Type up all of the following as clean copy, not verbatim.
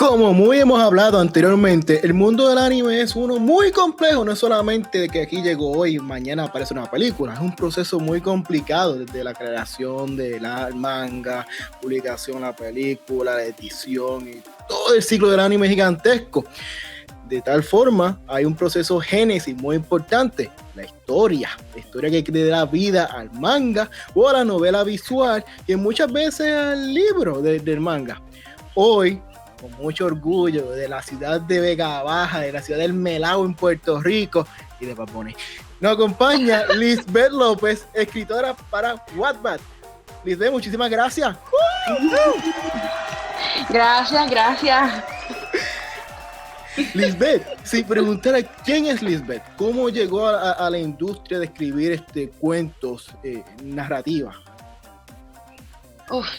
Como muy hemos hablado anteriormente, el mundo del anime es uno muy complejo, no es solamente que aquí llegó hoy y mañana aparece una película, es un proceso muy complicado desde la creación del manga, publicación de la película, la edición y todo el ciclo del anime gigantesco. De tal forma, hay un proceso génesis muy importante, la historia que le da vida al manga o a la novela visual, que muchas veces al libro del manga. Hoy, con mucho orgullo, de la ciudad de Vega Baja, de la ciudad del Melao en Puerto Rico y de Papone, nos acompaña Lisbeth López, escritora para Wattpad. Lisbeth, muchísimas gracias. Gracias. Lisbeth, si preguntara quién es Lisbeth, cómo llegó a la industria de escribir cuentos, narrativa.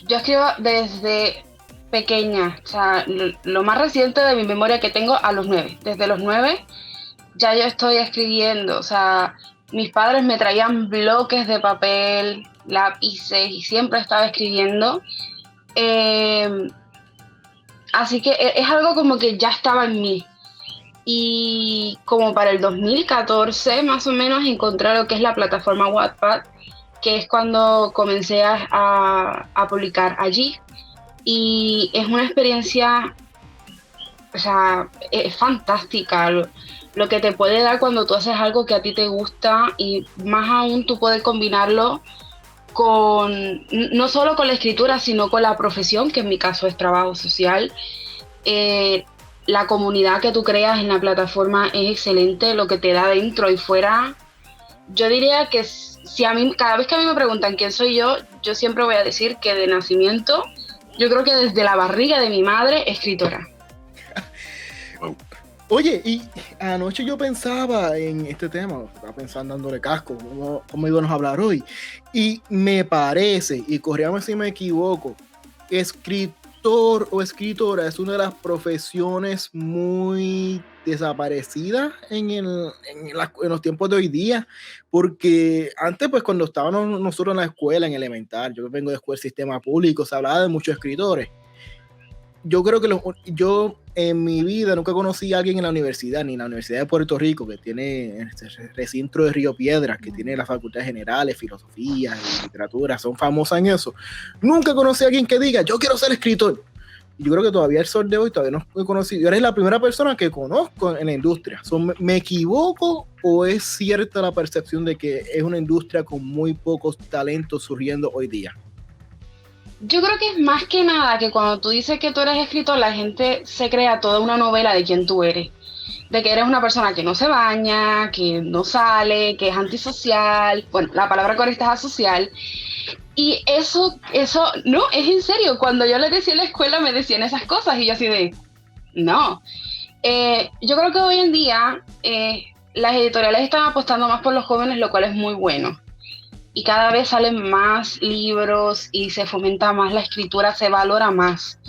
Yo escribo desde pequeña, o sea, lo más reciente de mi memoria que tengo a los 9. Desde los 9 ya yo estoy escribiendo, o sea, mis padres me traían bloques de papel, lápices y siempre estaba escribiendo. Así que es algo como que ya estaba en mí. Y como para el 2014 más o menos encontré lo que es la plataforma Wattpad, que es cuando comencé a publicar allí. Y es una experiencia, o sea, es fantástica lo que te puede dar cuando tú haces algo que a ti te gusta, y más aún tú poder combinarlo no solo con la escritura, sino con la profesión, que en mi caso es trabajo social. La comunidad que tú creas en la plataforma es excelente, lo que te da dentro y fuera. Yo diría que cada vez que a mí me preguntan quién soy yo siempre voy a decir que de nacimiento, yo creo que desde la barriga de mi madre, escritora. Oye, y anoche yo pensaba en este tema, estaba pensando dándole casco, cómo íbamos a hablar hoy, y me parece, y corrígame si me equivoco, escritor o escritora es una de las profesiones muy desaparecidas en los tiempos de hoy día, porque antes, pues cuando estábamos nosotros en la escuela, en elemental, yo vengo de escuela de sistema público, se hablaba de muchos escritores. Yo creo que yo en mi vida nunca conocí a alguien en la universidad, ni en la Universidad de Puerto Rico, que tiene el recinto de Río Piedras, que tiene las facultades generales, filosofía y literatura, son famosas en eso. Nunca conocí a alguien que diga, yo quiero ser escritor. Y yo creo que todavía el sol de hoy todavía no he conocido. Eres la primera persona que conozco en la industria. ¿Me equivoco o es cierta la percepción de que es una industria con muy pocos talentos surgiendo hoy día? Yo creo que es más que nada que cuando tú dices que tú eres escritor, la gente se crea toda una novela de quién tú eres. De que eres una persona que no se baña, que no sale, que es antisocial. Bueno, la palabra correcta es asocial. Y eso, no, es en serio. Cuando yo les decía en la escuela me decían esas cosas y yo así de, no. Yo creo que hoy en día las editoriales están apostando más por los jóvenes, lo cual es muy bueno. Y cada vez salen más libros y se fomenta más la escritura, se valora más.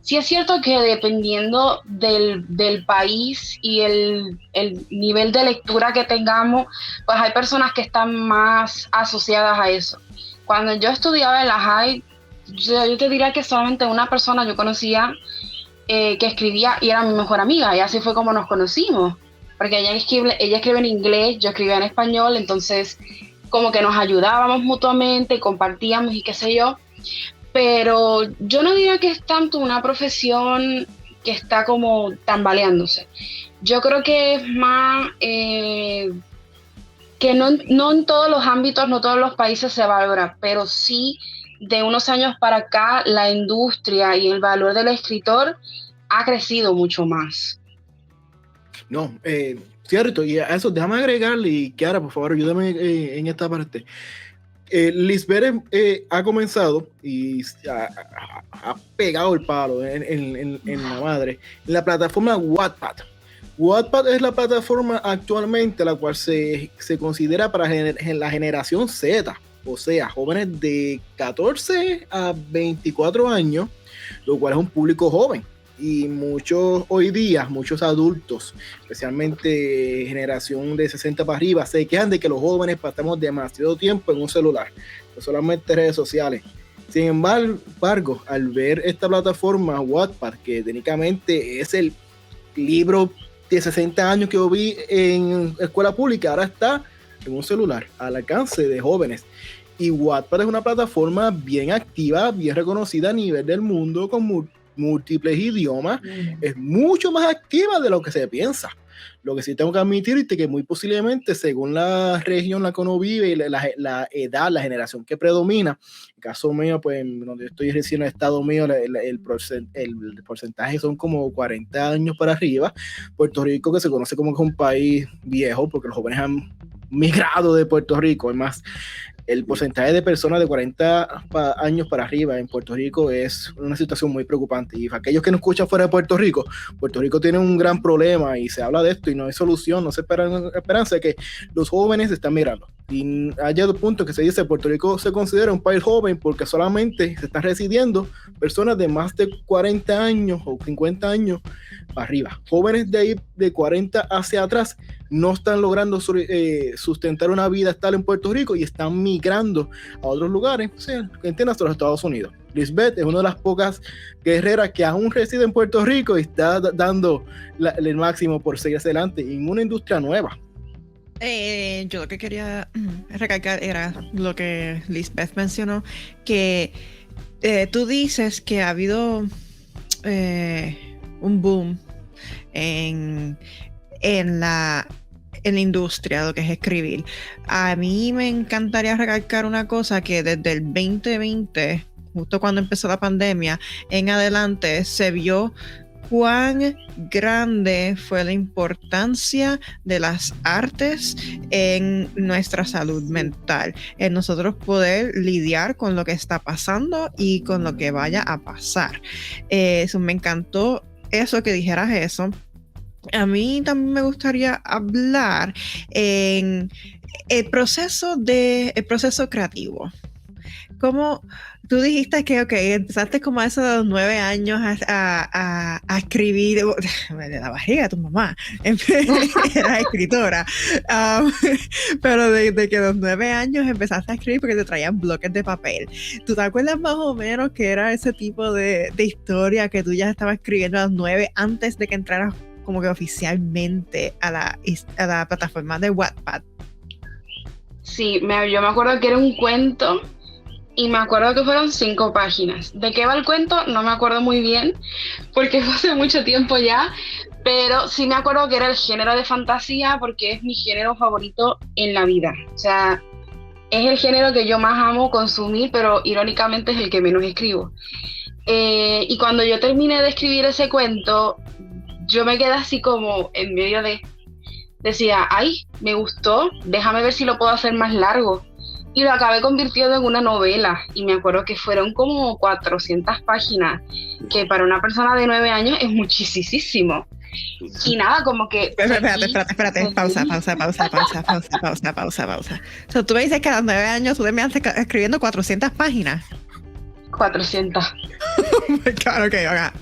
Sí es cierto que dependiendo del país y el nivel de lectura que tengamos, pues hay personas que están más asociadas a eso. Cuando yo estudiaba en la high, yo te diría que solamente una persona yo conocía que escribía y era mi mejor amiga, y así fue como nos conocimos. Porque ella escribe en inglés, yo escribía en español, entonces como que nos ayudábamos mutuamente, compartíamos y qué sé yo, pero yo no diría que es tanto una profesión que está como tambaleándose. Yo creo que es más que no en todos los ámbitos, no todos los países se valora, pero sí de unos años para acá la industria y el valor del escritor ha crecido mucho más. No, cierto, y a eso déjame agregarle, y Kiara, por favor, ayúdame en esta parte. Lisbeth ha comenzado y ha pegado el palo en la madre en la plataforma Wattpad. Wattpad es la plataforma actualmente la cual se considera para la generación Z, o sea, jóvenes de 14 a 24 años, lo cual es un público joven. Y hoy día, muchos adultos, especialmente generación de 60 para arriba, se quejan de que los jóvenes pasamos demasiado tiempo en un celular, no solamente redes sociales. Sin embargo, al ver esta plataforma Wattpad, que técnicamente es el libro de 60 años que yo vi en escuela pública, ahora está en un celular al alcance de jóvenes. Y Wattpad es una plataforma bien activa, bien reconocida a nivel del mundo, con múltiples idiomas. Es mucho más activa de lo que se piensa. Lo que sí tengo que admitir es que muy posiblemente, según la región en la que uno vive y la edad, la generación que predomina, en el caso mío, pues donde estoy recién en el estado mío, el porcentaje son como 40 años para arriba. Puerto Rico, que se conoce como que es un país viejo, porque los jóvenes han migrado de Puerto Rico, es más, el porcentaje de personas de 40 años para arriba en Puerto Rico es una situación muy preocupante. Y para aquellos que no escuchan fuera de Puerto Rico tiene un gran problema y se habla de esto y no hay solución, no se esperanza de que los jóvenes están migrando. Y hay otro punto que se dice: Puerto Rico se considera un país joven porque solamente se están residiendo personas de más de 40 años o 50 años para arriba. Jóvenes de ahí de 40 hacia atrás no están logrando sustentar una vida estable en Puerto Rico y están migrando a otros lugares, o sea, entiendas, a los Estados Unidos. Lisbeth es una de las pocas guerreras que aún reside en Puerto Rico y está dando el máximo por seguir adelante en una industria nueva. Yo lo que quería recalcar era lo que Lisbeth mencionó, que tú dices que ha habido un boom en la industria, lo que es escribir. A mí me encantaría recalcar una cosa, que desde el 2020, justo cuando empezó la pandemia, en adelante se vio cuán grande fue la importancia de las artes en nuestra salud mental, en nosotros poder lidiar con lo que está pasando y con lo que vaya a pasar. Eso me encantó, eso que dijeras eso. A mí también me gustaría hablar en el proceso creativo. Como tú dijiste que, empezaste como a eso de los 9 años a escribir, de la barriga de tu mamá, eras escritora, pero desde que a los 9 años empezaste a escribir porque te traían bloques de papel. ¿Tú te acuerdas más o menos que era ese tipo de historia que tú ya estabas escribiendo a los 9 antes de que entraras como que oficialmente a la plataforma de Wattpad? Sí, yo me acuerdo que era un cuento y me acuerdo que fueron 5 páginas. ¿De qué va el cuento? No me acuerdo muy bien porque fue hace mucho tiempo ya, pero sí me acuerdo que era el género de fantasía porque es mi género favorito en la vida. O sea, es el género que yo más amo consumir, pero irónicamente es el que menos escribo. Y cuando yo terminé de escribir ese cuento, yo me quedé así como en medio decía, ay, me gustó, déjame ver si lo puedo hacer más largo. Y lo acabé convirtiendo en una novela. Y me acuerdo que fueron como 400 páginas, que para una persona de 9 años es muchísimo. Y nada, como que... Espérate, pausa. O sea, tú me dices que a los 9 años tú terminaste escribiendo 400 páginas. 400. Oh my God, ok,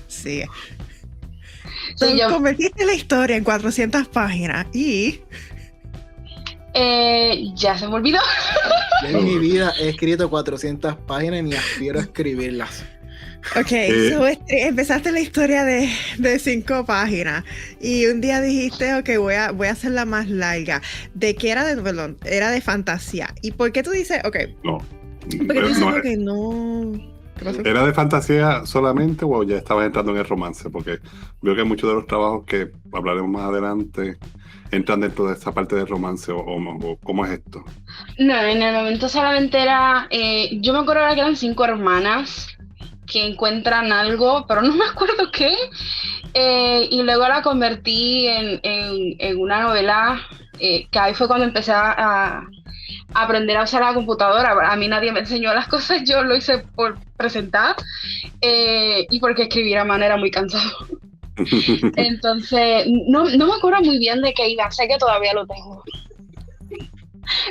sigue. Sí, convertiste la historia en 400 páginas y... ya se me olvidó. En mi vida he escrito 400 páginas y ni aspiro a escribirlas. Ok, empezaste la historia de 5 páginas y un día dijiste, ok, voy a hacerla más larga. ¿De qué era? Perdón, era de fantasía. ¿Y por qué tú dices, ok? No. Porque tú dices que no... ¿Era de fantasía solamente o ya estabas entrando en el romance? Porque veo que muchos de los trabajos que hablaremos más adelante entran dentro de esa parte del romance o ¿cómo es esto? No, en el momento solamente era... yo me acuerdo que eran 5 hermanas que encuentran algo, pero no me acuerdo qué. Y luego la convertí en una novela, que ahí fue cuando empecé a aprender a usar la computadora. A mí nadie me enseñó las cosas, yo lo hice por presentar y porque escribir a mano era muy cansado. Entonces, no me acuerdo muy bien de qué iba, sé que todavía lo tengo.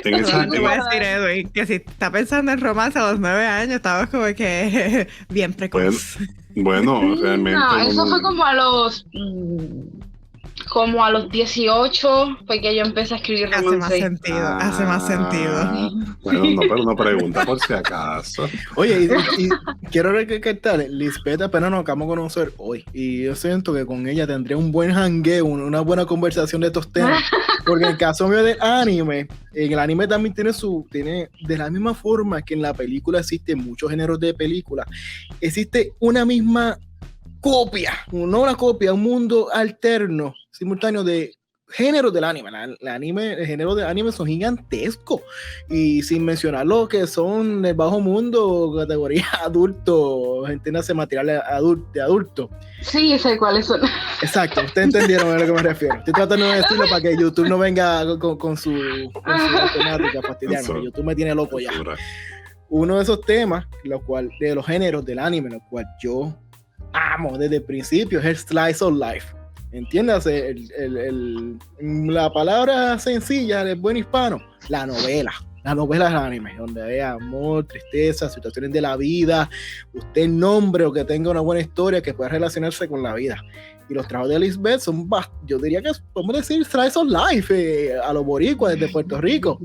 Te voy a decir, Edwin, que si está pensando en romance a los 9 años, estabas como que bien precoz. Bueno, realmente... No, eso fue como a los como a los 18 fue que yo empecé a escribir Hace más romance. sentido. Bueno, no, pero no pregunta por si acaso. Oye, y quiero recalcar, Lisbeth apenas nos acabamos de conocer hoy. Y yo siento que con ella tendría un buen jangueo, una buena conversación de estos temas. Porque en el caso mío del anime, en el anime también tiene de la misma forma que en la película existen muchos géneros de película, existe una misma copia, no una copia, un mundo alterno, simultáneo de géneros del anime. El género del anime son gigantescos, y sin mencionar lo que son el bajo mundo, categoría adulto, gente nace material de adulto. Sí, sé cuáles son. Exacto, ustedes entendieron a lo que me refiero. Estoy tratando de decirlo para que YouTube no venga con su temática fastidiana. YouTube me tiene loco ya. Uno de esos temas, de los géneros del anime, lo cual yo amo desde el principio, es el slice of life. Entiéndase, la palabra sencilla del buen hispano, la novela del anime, donde hay amor, tristeza, situaciones de la vida, usted nombre o que tenga una buena historia que pueda relacionarse con la vida. Y los trabajos de Lisbeth son, yo diría que podemos decir slice of life, a los boricuas desde Puerto Rico.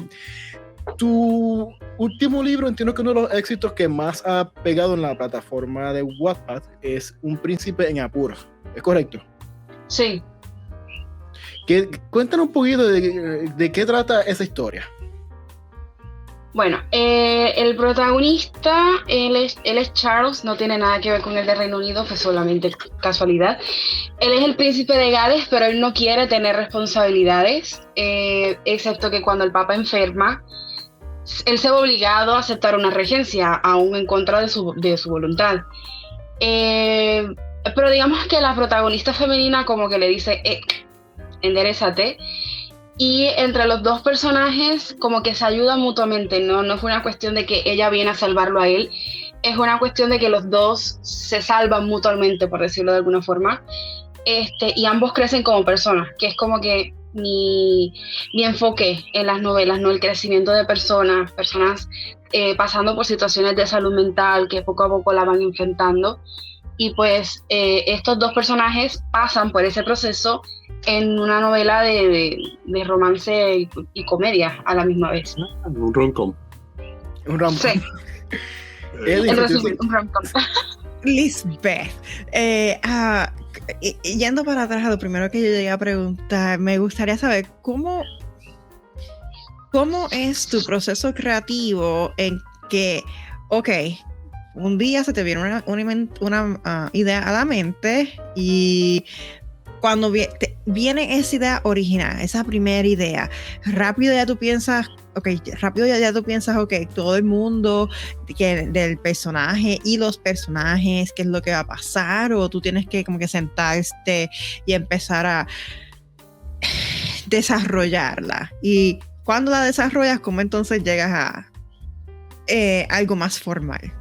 Tu último libro, entiendo que uno de los éxitos que más ha pegado en la plataforma de Wattpad es Un príncipe en apuros, ¿es correcto? Sí. Cuéntanos un poquito de qué trata esa historia. Bueno, el protagonista, él es Charles, no tiene nada que ver con el de Reino Unido, fue solamente casualidad. Él es el príncipe de Gales, pero él no quiere tener responsabilidades, excepto que cuando el Papa enferma, él se ve obligado a aceptar una regencia, aún en contra de su voluntad. Pero digamos que la protagonista femenina como que le dice, enderezate. Y entre los dos personajes como que se ayudan mutuamente, no fue una cuestión de que ella viene a salvarlo a él, es una cuestión de que los dos se salvan mutuamente, por decirlo de alguna forma, y ambos crecen como personas, que es como que mi enfoque en las novelas, ¿no? El crecimiento de personas pasando por situaciones de salud mental que poco a poco la van enfrentando, y pues estos dos personajes pasan por ese proceso en una novela de romance y comedia a la misma vez. Un rom-com. Un rom-com. Sí. En resumen, un rom-com. Lisbeth, yendo para atrás a lo primero que yo llegué a preguntar, me gustaría saber cómo es tu proceso creativo en que, un día se te viene una idea a la mente, y cuando viene esa idea original, esa primera idea, rápido ya tú piensas, todo el mundo del personaje y los personajes, qué es lo que va a pasar, o tú tienes que como que sentarte y empezar a desarrollarla. Y cuando la desarrollas, ¿cómo entonces llegas a algo más formal?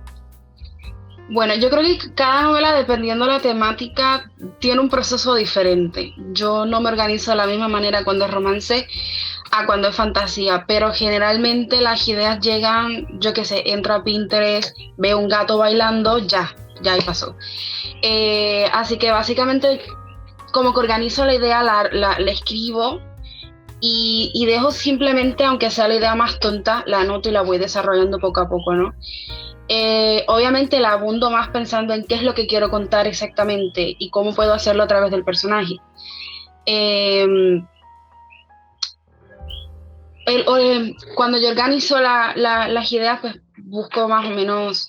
Bueno, yo creo que cada novela, dependiendo de la temática, tiene un proceso diferente. Yo no me organizo de la misma manera cuando es romance a cuando es fantasía, pero generalmente las ideas llegan, yo qué sé, entro a Pinterest, veo un gato bailando, ya ahí pasó. Así que básicamente como que organizo la idea, la escribo y dejo simplemente, aunque sea la idea más tonta, la anoto y la voy desarrollando poco a poco, ¿no? Obviamente la abundo más pensando en qué es lo que quiero contar exactamente y cómo puedo hacerlo a través del personaje. Cuando yo organizo las ideas, pues busco más o menos,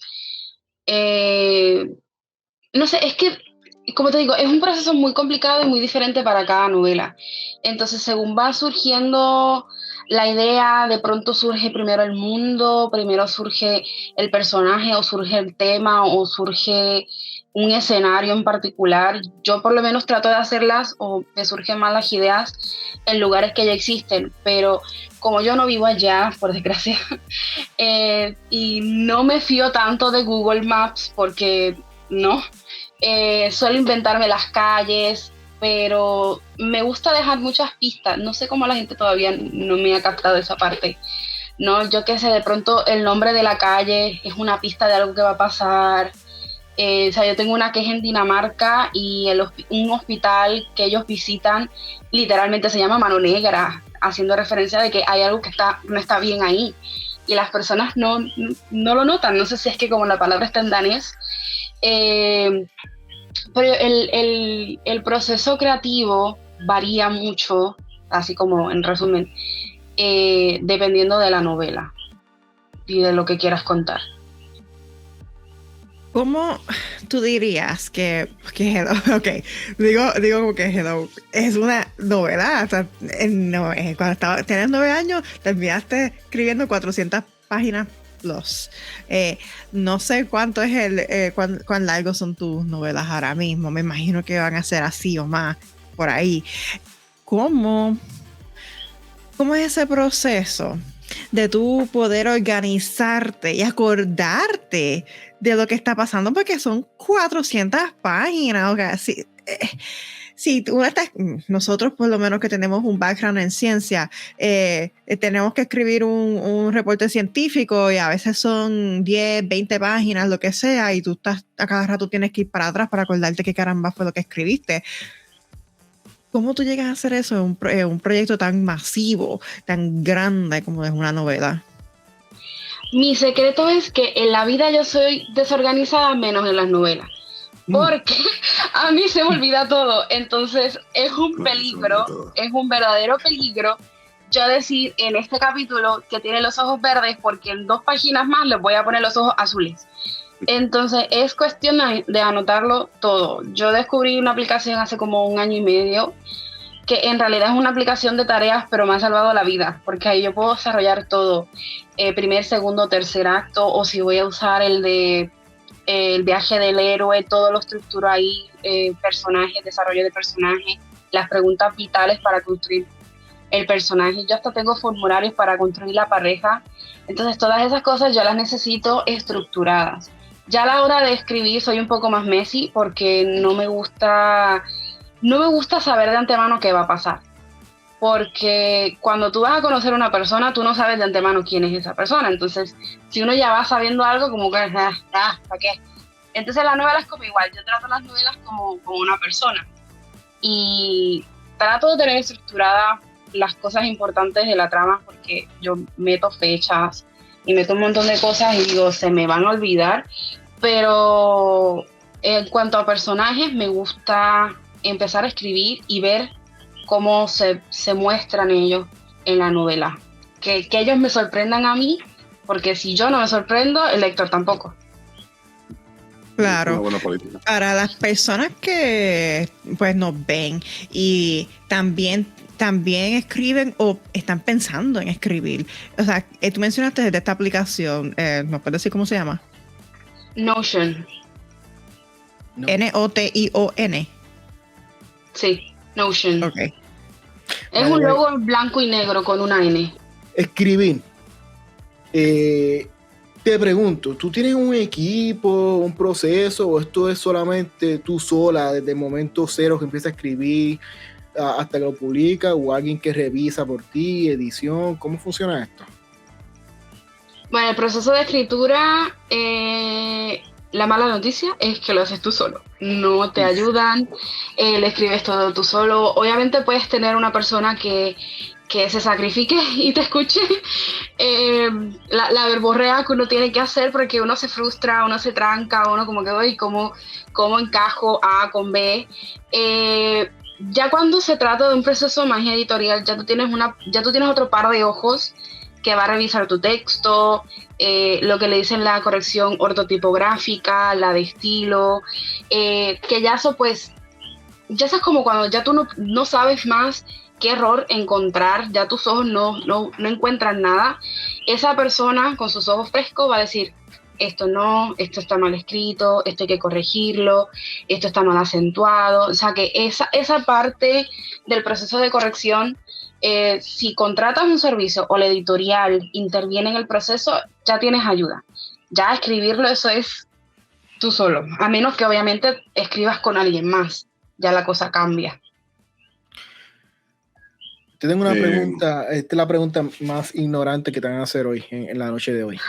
no sé, es que, como te digo, es un proceso muy complicado y muy diferente para cada novela. Entonces, según va surgiendo la idea, de pronto surge primero el mundo, primero surge el personaje, o surge el tema, o surge un escenario en particular. Yo por lo menos trato de hacerlas, o me surgen más las ideas en lugares que ya existen, pero como yo no vivo allá, por desgracia, y no me fío tanto de Google Maps porque no, suelo inventarme las calles, pero me gusta dejar muchas pistas. No sé cómo la gente todavía no me ha captado esa parte, ¿no? Yo qué sé, de pronto el nombre de la calle es una pista de algo que va a pasar, O sea, yo tengo una que es en Dinamarca y un hospital que ellos visitan literalmente se llama Mano Negra, haciendo referencia de que hay algo que no está bien ahí. Y las personas no lo notan. No sé si es que como la palabra está en danés. Pero el proceso creativo varía mucho, así como en resumen, dependiendo de la novela y de lo que quieras contar. ¿Cómo tú dirías que Hello, ok, digo como que Hello es una novela? O sea, cuando tenías 9 años, terminaste escribiendo 400 páginas plus. No sé cuánto es cuán largos son tus novelas ahora mismo. Me imagino que van a ser así o más por ahí. ¿Cómo es ese proceso de tú poder organizarte y acordarte de lo que está pasando? Porque son 400 páginas. O sea, si tú nosotros por lo menos que tenemos un background en ciencia, tenemos que escribir un reporte científico y a veces son 10, 20 páginas, lo que sea, y tú a cada rato tienes que ir para atrás para acordarte qué caramba fue lo que escribiste. ¿Cómo tú llegas a hacer eso en un proyecto tan masivo, tan grande como es una novela? Mi secreto es que en la vida yo soy desorganizada menos en las novelas, porque a mí se me olvida todo. Entonces es un peligro, es un verdadero peligro yo decir en este capítulo que tiene los ojos verdes porque en 2 páginas más les voy a poner los ojos azules. Entonces es cuestión de anotarlo todo. Yo descubrí una aplicación hace como 1 año y medio que en realidad es una aplicación de tareas, pero me ha salvado la vida, porque ahí yo puedo desarrollar todo, primer, segundo, tercer acto, o si voy a usar el viaje del héroe, todo lo estructuro ahí, personajes, desarrollo de personajes, las preguntas vitales para construir el personaje. Yo hasta tengo formularios para construir la pareja. Entonces todas esas cosas yo las necesito estructuradas. Ya a la hora de escribir soy un poco más messy porque no me gusta saber de antemano qué va a pasar. Porque cuando tú vas a conocer a una persona, tú no sabes de antemano quién es esa persona. Entonces, si uno ya va sabiendo algo, como que, ¿para qué? Entonces la novela es como igual. Yo trato las novelas como una persona. Y trato de tener estructuradas las cosas importantes de la trama porque yo meto fechas y meto un montón de cosas y digo, se me van a olvidar. Pero en cuanto a personajes, me gusta empezar a escribir y ver cómo se muestran ellos en la novela. Que ellos me sorprendan a mí, porque si yo no me sorprendo, el lector tampoco. Claro. Una buena política. Para las personas que pues nos ven y también escriben o están pensando en escribir. O sea, tú mencionaste de esta aplicación, ¿nos puedes decir cómo se llama? Notion. No. Notion. Sí, Notion. Okay. Es un logo en blanco y negro con una N. Escribir. Te pregunto, ¿tú tienes un equipo, un proceso, o esto es solamente tú sola desde el momento cero que empiezas a escribir hasta que lo publicas, o alguien que revisa por ti, edición? ¿Cómo funciona esto? Bueno, el proceso de escritura, la mala noticia es que lo haces tú solo. No te ayudan, le escribes todo tú solo. Obviamente puedes tener una persona que se sacrifique y te escuche la verborrea que uno tiene que hacer, porque uno se frustra, uno se tranca, uno como que voy, ¿cómo encajo A con B? Ya cuando se trata de un proceso más editorial, ya tú tienes otro par de ojos que va a revisar tu texto, lo que le dicen la corrección ortotipográfica, la de estilo, que ya eso pues, ya eso es como cuando ya tú no sabes más qué error encontrar, ya tus ojos no encuentran nada. Esa persona con sus ojos frescos va a decir, esto está mal escrito, esto hay que corregirlo, esto está mal acentuado. O sea que esa parte del proceso de corrección, si contratas un servicio o la editorial interviene en el proceso, ya tienes ayuda. Ya escribirlo, eso es tú solo, a menos que obviamente escribas con alguien más, ya la cosa cambia. Te tengo una pregunta, esta es la pregunta más ignorante que te van a hacer hoy, en la noche de hoy.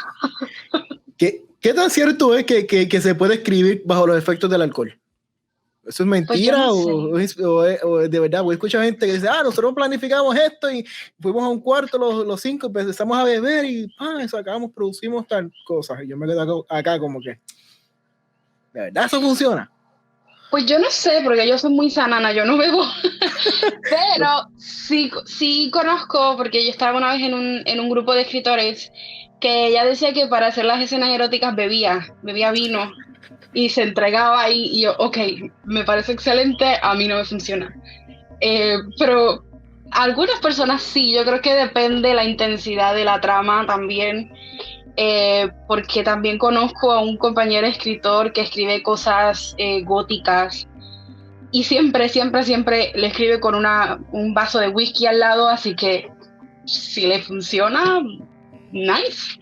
¿Qué tan cierto es que se puede escribir bajo los efectos del alcohol? ¿Eso es mentira Pues o es de verdad? Porque escucho gente que dice, nosotros planificamos esto y fuimos a un cuarto los 5, empezamos a beber y sacamos, producimos tal cosa. Y yo me quedo acá como que, ¿de verdad eso funciona? Pues yo no sé, porque yo soy muy sanana, yo no bebo. Pero sí conozco, porque yo estaba una vez en un grupo de escritores que ella decía que para hacer las escenas eróticas bebía vino y se entregaba ahí y yo, ok, me parece excelente, a mí no me funciona. Pero algunas personas sí, yo creo que depende la intensidad de la trama también, porque también conozco a un compañero escritor que escribe cosas góticas y siempre le escribe con un vaso de whisky al lado, así que si le funciona, nice.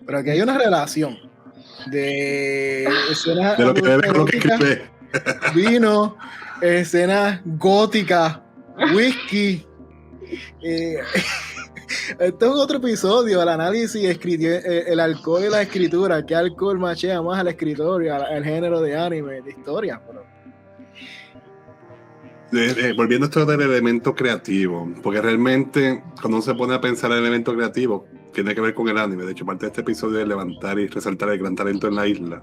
Pero aquí hay una relación de escenas De lo que bebe con lo que escribe. Vino, escenas góticas, whisky. Esto es otro episodio, el análisis, el alcohol y la escritura. ¿Qué alcohol machea más al escritor y al género de anime, de historia? Pero... volviendo a esto del elemento creativo, porque realmente cuando uno se pone a pensar en el elemento creativo, tiene que ver con el anime. De hecho, parte de este episodio es levantar y resaltar el gran talento en la isla,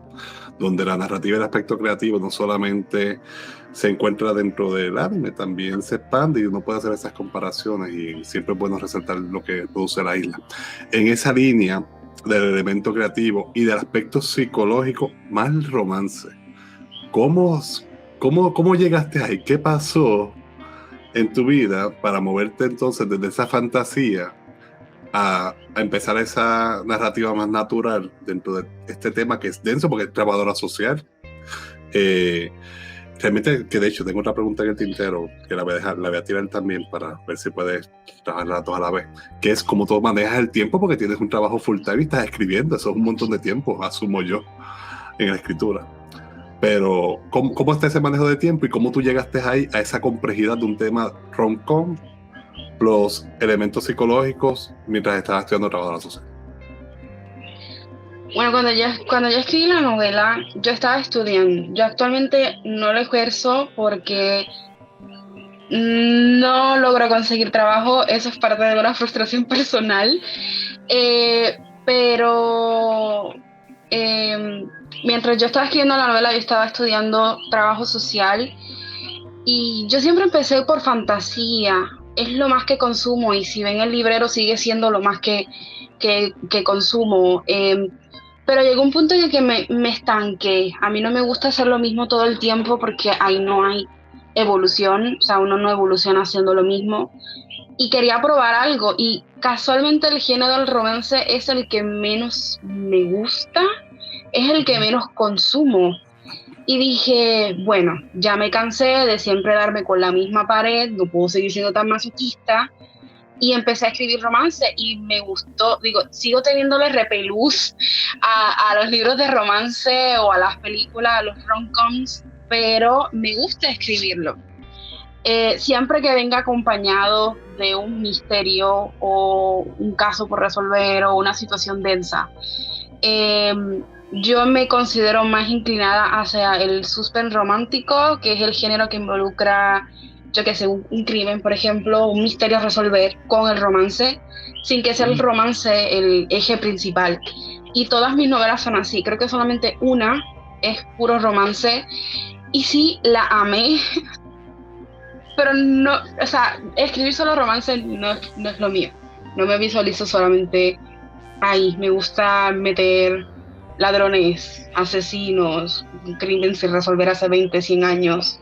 donde la narrativa y el aspecto creativo no solamente se encuentra dentro del anime, también se expande y uno puede hacer esas comparaciones y siempre es bueno resaltar lo que produce la isla. En esa línea del elemento creativo y del aspecto psicológico, más el romance, ¿Cómo llegaste ahí? ¿Qué pasó en tu vida para moverte entonces desde esa fantasía a empezar esa narrativa más natural dentro de este tema que es denso porque es trabajadora social? Realmente, que de hecho tengo otra pregunta en el tintero que la voy a tirar también para ver si puedes trabajarla todas a la vez, que es cómo tú manejas el tiempo porque tienes un trabajo full time y estás escribiendo, eso es un montón de tiempo, asumo yo, en la escritura. Pero, ¿cómo está ese manejo de tiempo y cómo tú llegaste ahí a esa complejidad de un tema rom-com, los elementos psicológicos, mientras estabas estudiando trabajo social? Bueno, cuando yo escribí la novela, yo estaba estudiando. Yo actualmente no lo ejerzo porque no logro conseguir trabajo. Eso es parte de una frustración personal. Pero mientras yo estaba escribiendo la novela, yo estaba estudiando trabajo social y yo siempre empecé por fantasía. Es lo más que consumo y si ven el librero sigue siendo lo más que consumo. Pero llegó un punto en el que me estanqué. A mí no me gusta hacer lo mismo todo el tiempo porque ahí no hay evolución, o sea, uno no evoluciona haciendo lo mismo. Y quería probar algo y casualmente el género del romance es el que menos me gusta, es el que menos consumo. Y dije, bueno, ya me cansé de siempre darme con la misma pared, no puedo seguir siendo tan masoquista. Y empecé a escribir romance y me gustó, digo, sigo teniéndole repelús a los libros de romance o a las películas, a los rom-coms, pero me gusta escribirlo. Siempre que venga acompañado de un misterio o un caso por resolver o una situación densa. Yo me considero más inclinada hacia el suspense romántico, que es el género que involucra, yo que sé, un crimen, por ejemplo, un misterio a resolver con el romance, sin que sea el romance el eje principal. Y todas mis novelas son así, creo que solamente una es puro romance, y sí, la amé, pero no, o sea, escribir solo romance no es lo mío, no me visualizo solamente ahí, me gusta meter ladrones, asesinos, un crimen sin resolver hace 20, 100 años,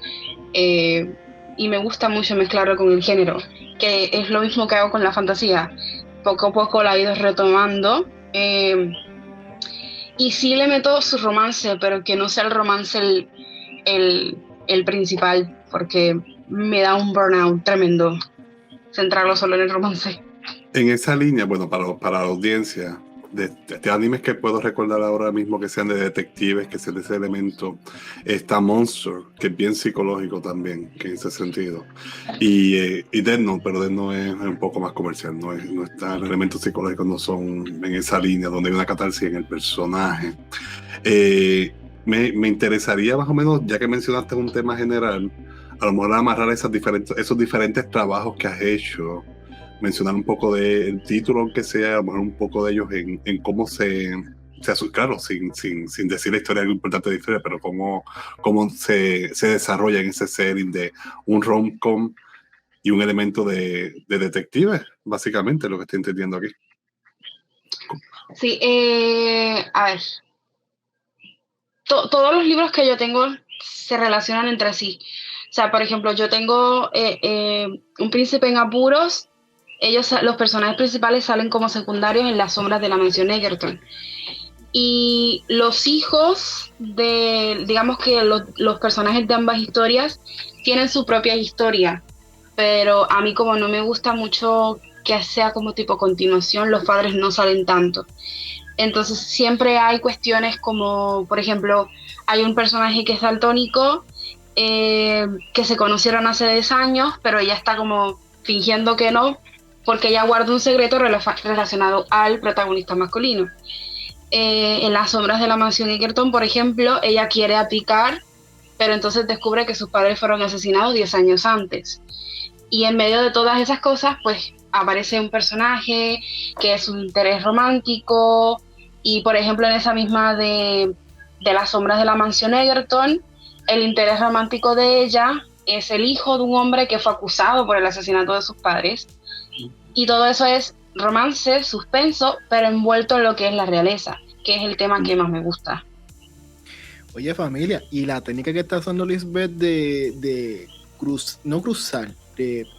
y me gusta mucho mezclarlo con el género, que es lo mismo que hago con la fantasía. Poco a poco la he ido retomando, y sí le meto su romance, pero que no sea el romance el principal, porque me da un burnout tremendo centrarlo solo en el romance. En esa línea, bueno, para la audiencia, de animes que puedo recordar ahora mismo que sean de detectives, que sean de ese elemento, está Monster, que es bien psicológico también, que en ese sentido. Y Death Note, pero Death Note es un poco más comercial, no está, los elementos psicológicos no son en esa línea, donde hay una catarsis en el personaje. Me interesaría más o menos, ya que mencionaste un tema general, a lo mejor amarrar esos diferentes trabajos que has hecho, mencionar un poco del título, aunque sea, a lo mejor un poco de ellos en cómo claro, sin decir la historia, algo importante de la historia, pero cómo se desarrolla en ese setting de un rom-com y un elemento de detective, básicamente, lo que estoy entendiendo aquí. Sí, a ver. Todos los libros que yo tengo se relacionan entre sí. O sea, por ejemplo, yo tengo Un príncipe en apuros. Los personajes principales salen como secundarios en Las sombras de la mansión Egerton. Y los hijos digamos que los personajes de ambas historias tienen su propia historia. Pero a mí, como no me gusta mucho que sea como tipo continuación, los padres no salen tanto. Entonces siempre hay cuestiones como, por ejemplo, hay un personaje que es daltónico, que se conocieron hace 10 años, pero ella está como fingiendo que no, porque ella guarda un secreto relacionado al protagonista masculino. En Las sombras de la mansión Egerton, por ejemplo, ella quiere abdicar, pero entonces descubre que sus padres fueron asesinados 10 años antes. Y en medio de todas esas cosas, pues aparece un personaje que es un interés romántico. Y por ejemplo, en esa misma de Las sombras de la mansión Egerton, el interés romántico de ella es el hijo de un hombre que fue acusado por el asesinato de sus padres. Y todo eso es romance, suspenso, pero envuelto en lo que es la realeza, que es el tema que más me gusta. Oye, familia, y la técnica que está usando Lisbeth de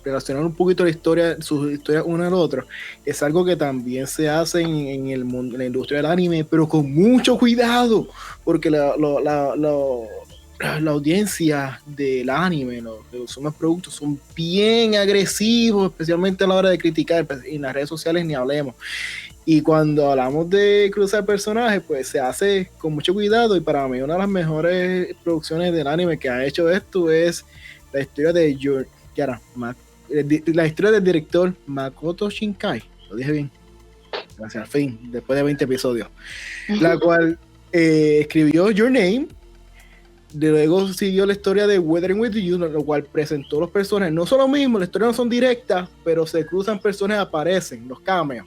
relacionar un poquito la historia, sus historias uno al otro, es algo que también se hace en el mundo, en la industria del anime, pero con mucho cuidado, porque la audiencia del anime, los demás productos son bien agresivos, especialmente a la hora de criticar, en las redes sociales ni hablemos. Y cuando hablamos de cruzar personajes, pues se hace con mucho cuidado, y para mí una de las mejores producciones del anime que ha hecho esto es la historia de la historia del director Makoto Shinkai. Lo dije bien. Gracias, al fin, después de 20 episodios. La cual escribió Your Name. Luego siguió la historia de Weathering with You, lo cual presentó los personajes. No son lo mismo, las historias no son directas, pero se cruzan personajes, aparecen los cameos.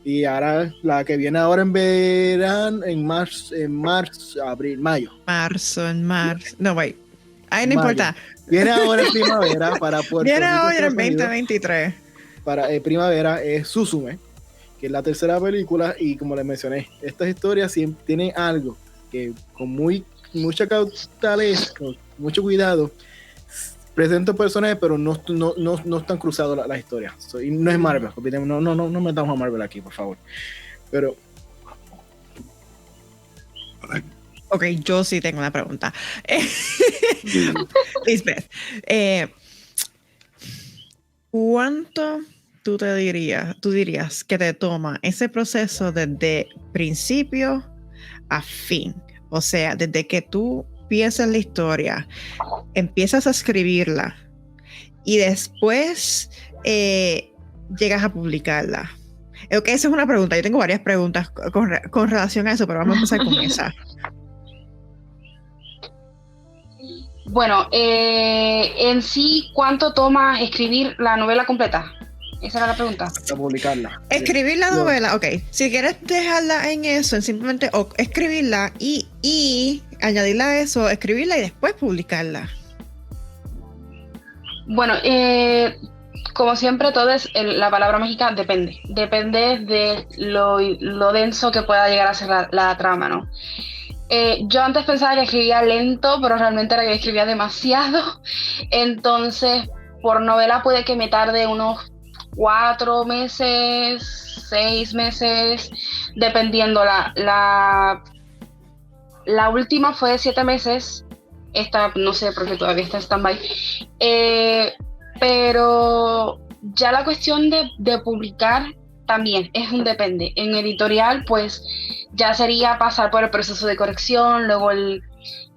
Y ahora la que viene ahora en verano, en marzo, abril, mayo. No, wait. Ahí no importa. Viene ahora en primavera para Puerto Viene Rico, ahora en Estados Unidos. 2023. Para primavera es Suzume, que es la tercera película, y como les mencioné, estas historias siempre tienen algo que con mucha cautela, con mucho cuidado, presento personajes, pero no están cruzados las historias. Y no es Marvel, no metamos a Marvel aquí, por favor. Pero ok, yo sí tengo una pregunta. Lisbeth, ¿cuánto tú dirías que te toma ese proceso desde principio a fin? O sea, desde que tú piensas la historia, empiezas a escribirla y después llegas a publicarla. Ok, esa es una pregunta. Yo tengo varias preguntas con relación a eso, pero vamos a empezar con esa. Bueno, en sí, ¿cuánto toma escribir la novela completa? Esa era la pregunta. Para publicarla. Escribir la novela, ok. Si quieres dejarla en eso, simplemente escribirla y añadirla a eso, escribirla y después publicarla. Bueno, como siempre, todo es la palabra mágica depende. Depende de lo denso que pueda llegar a ser la trama, ¿no? Yo antes pensaba que escribía lento, pero realmente era que escribía demasiado. Entonces, por novela puede que me tarde unos 4 meses, 6 meses, dependiendo. La última fue de 7 meses. Esta no sé porque todavía está en stand-by. Pero ya la cuestión de publicar también es un depende. En editorial, pues ya sería pasar por el proceso de corrección, luego el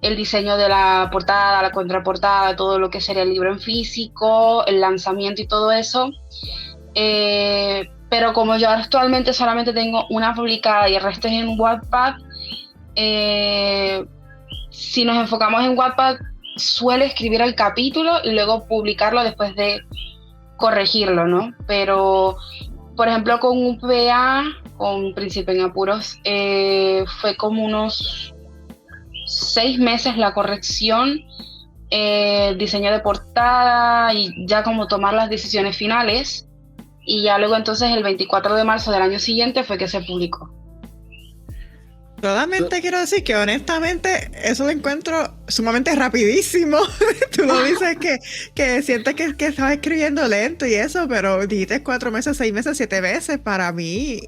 diseño de la portada, la contraportada, todo lo que sería el libro en físico, el lanzamiento y todo eso. Pero como yo actualmente solamente tengo una publicada y el resto es en Wattpad, Si nos enfocamos en Wattpad, suelo escribir el capítulo y luego publicarlo después de corregirlo, ¿no? Pero, por ejemplo, con UPA, con Príncipe en Apuros, fue como unos 6 meses la corrección, diseño de portada y ya como tomar las decisiones finales. Y ya luego entonces el 24 de marzo del año siguiente fue que se publicó. Solamente quiero decir que honestamente eso lo encuentro sumamente rapidísimo. Tú lo dices que sientes que estás escribiendo lento y eso, pero dijiste 4 meses, 6 meses, 7 meses. Para mí,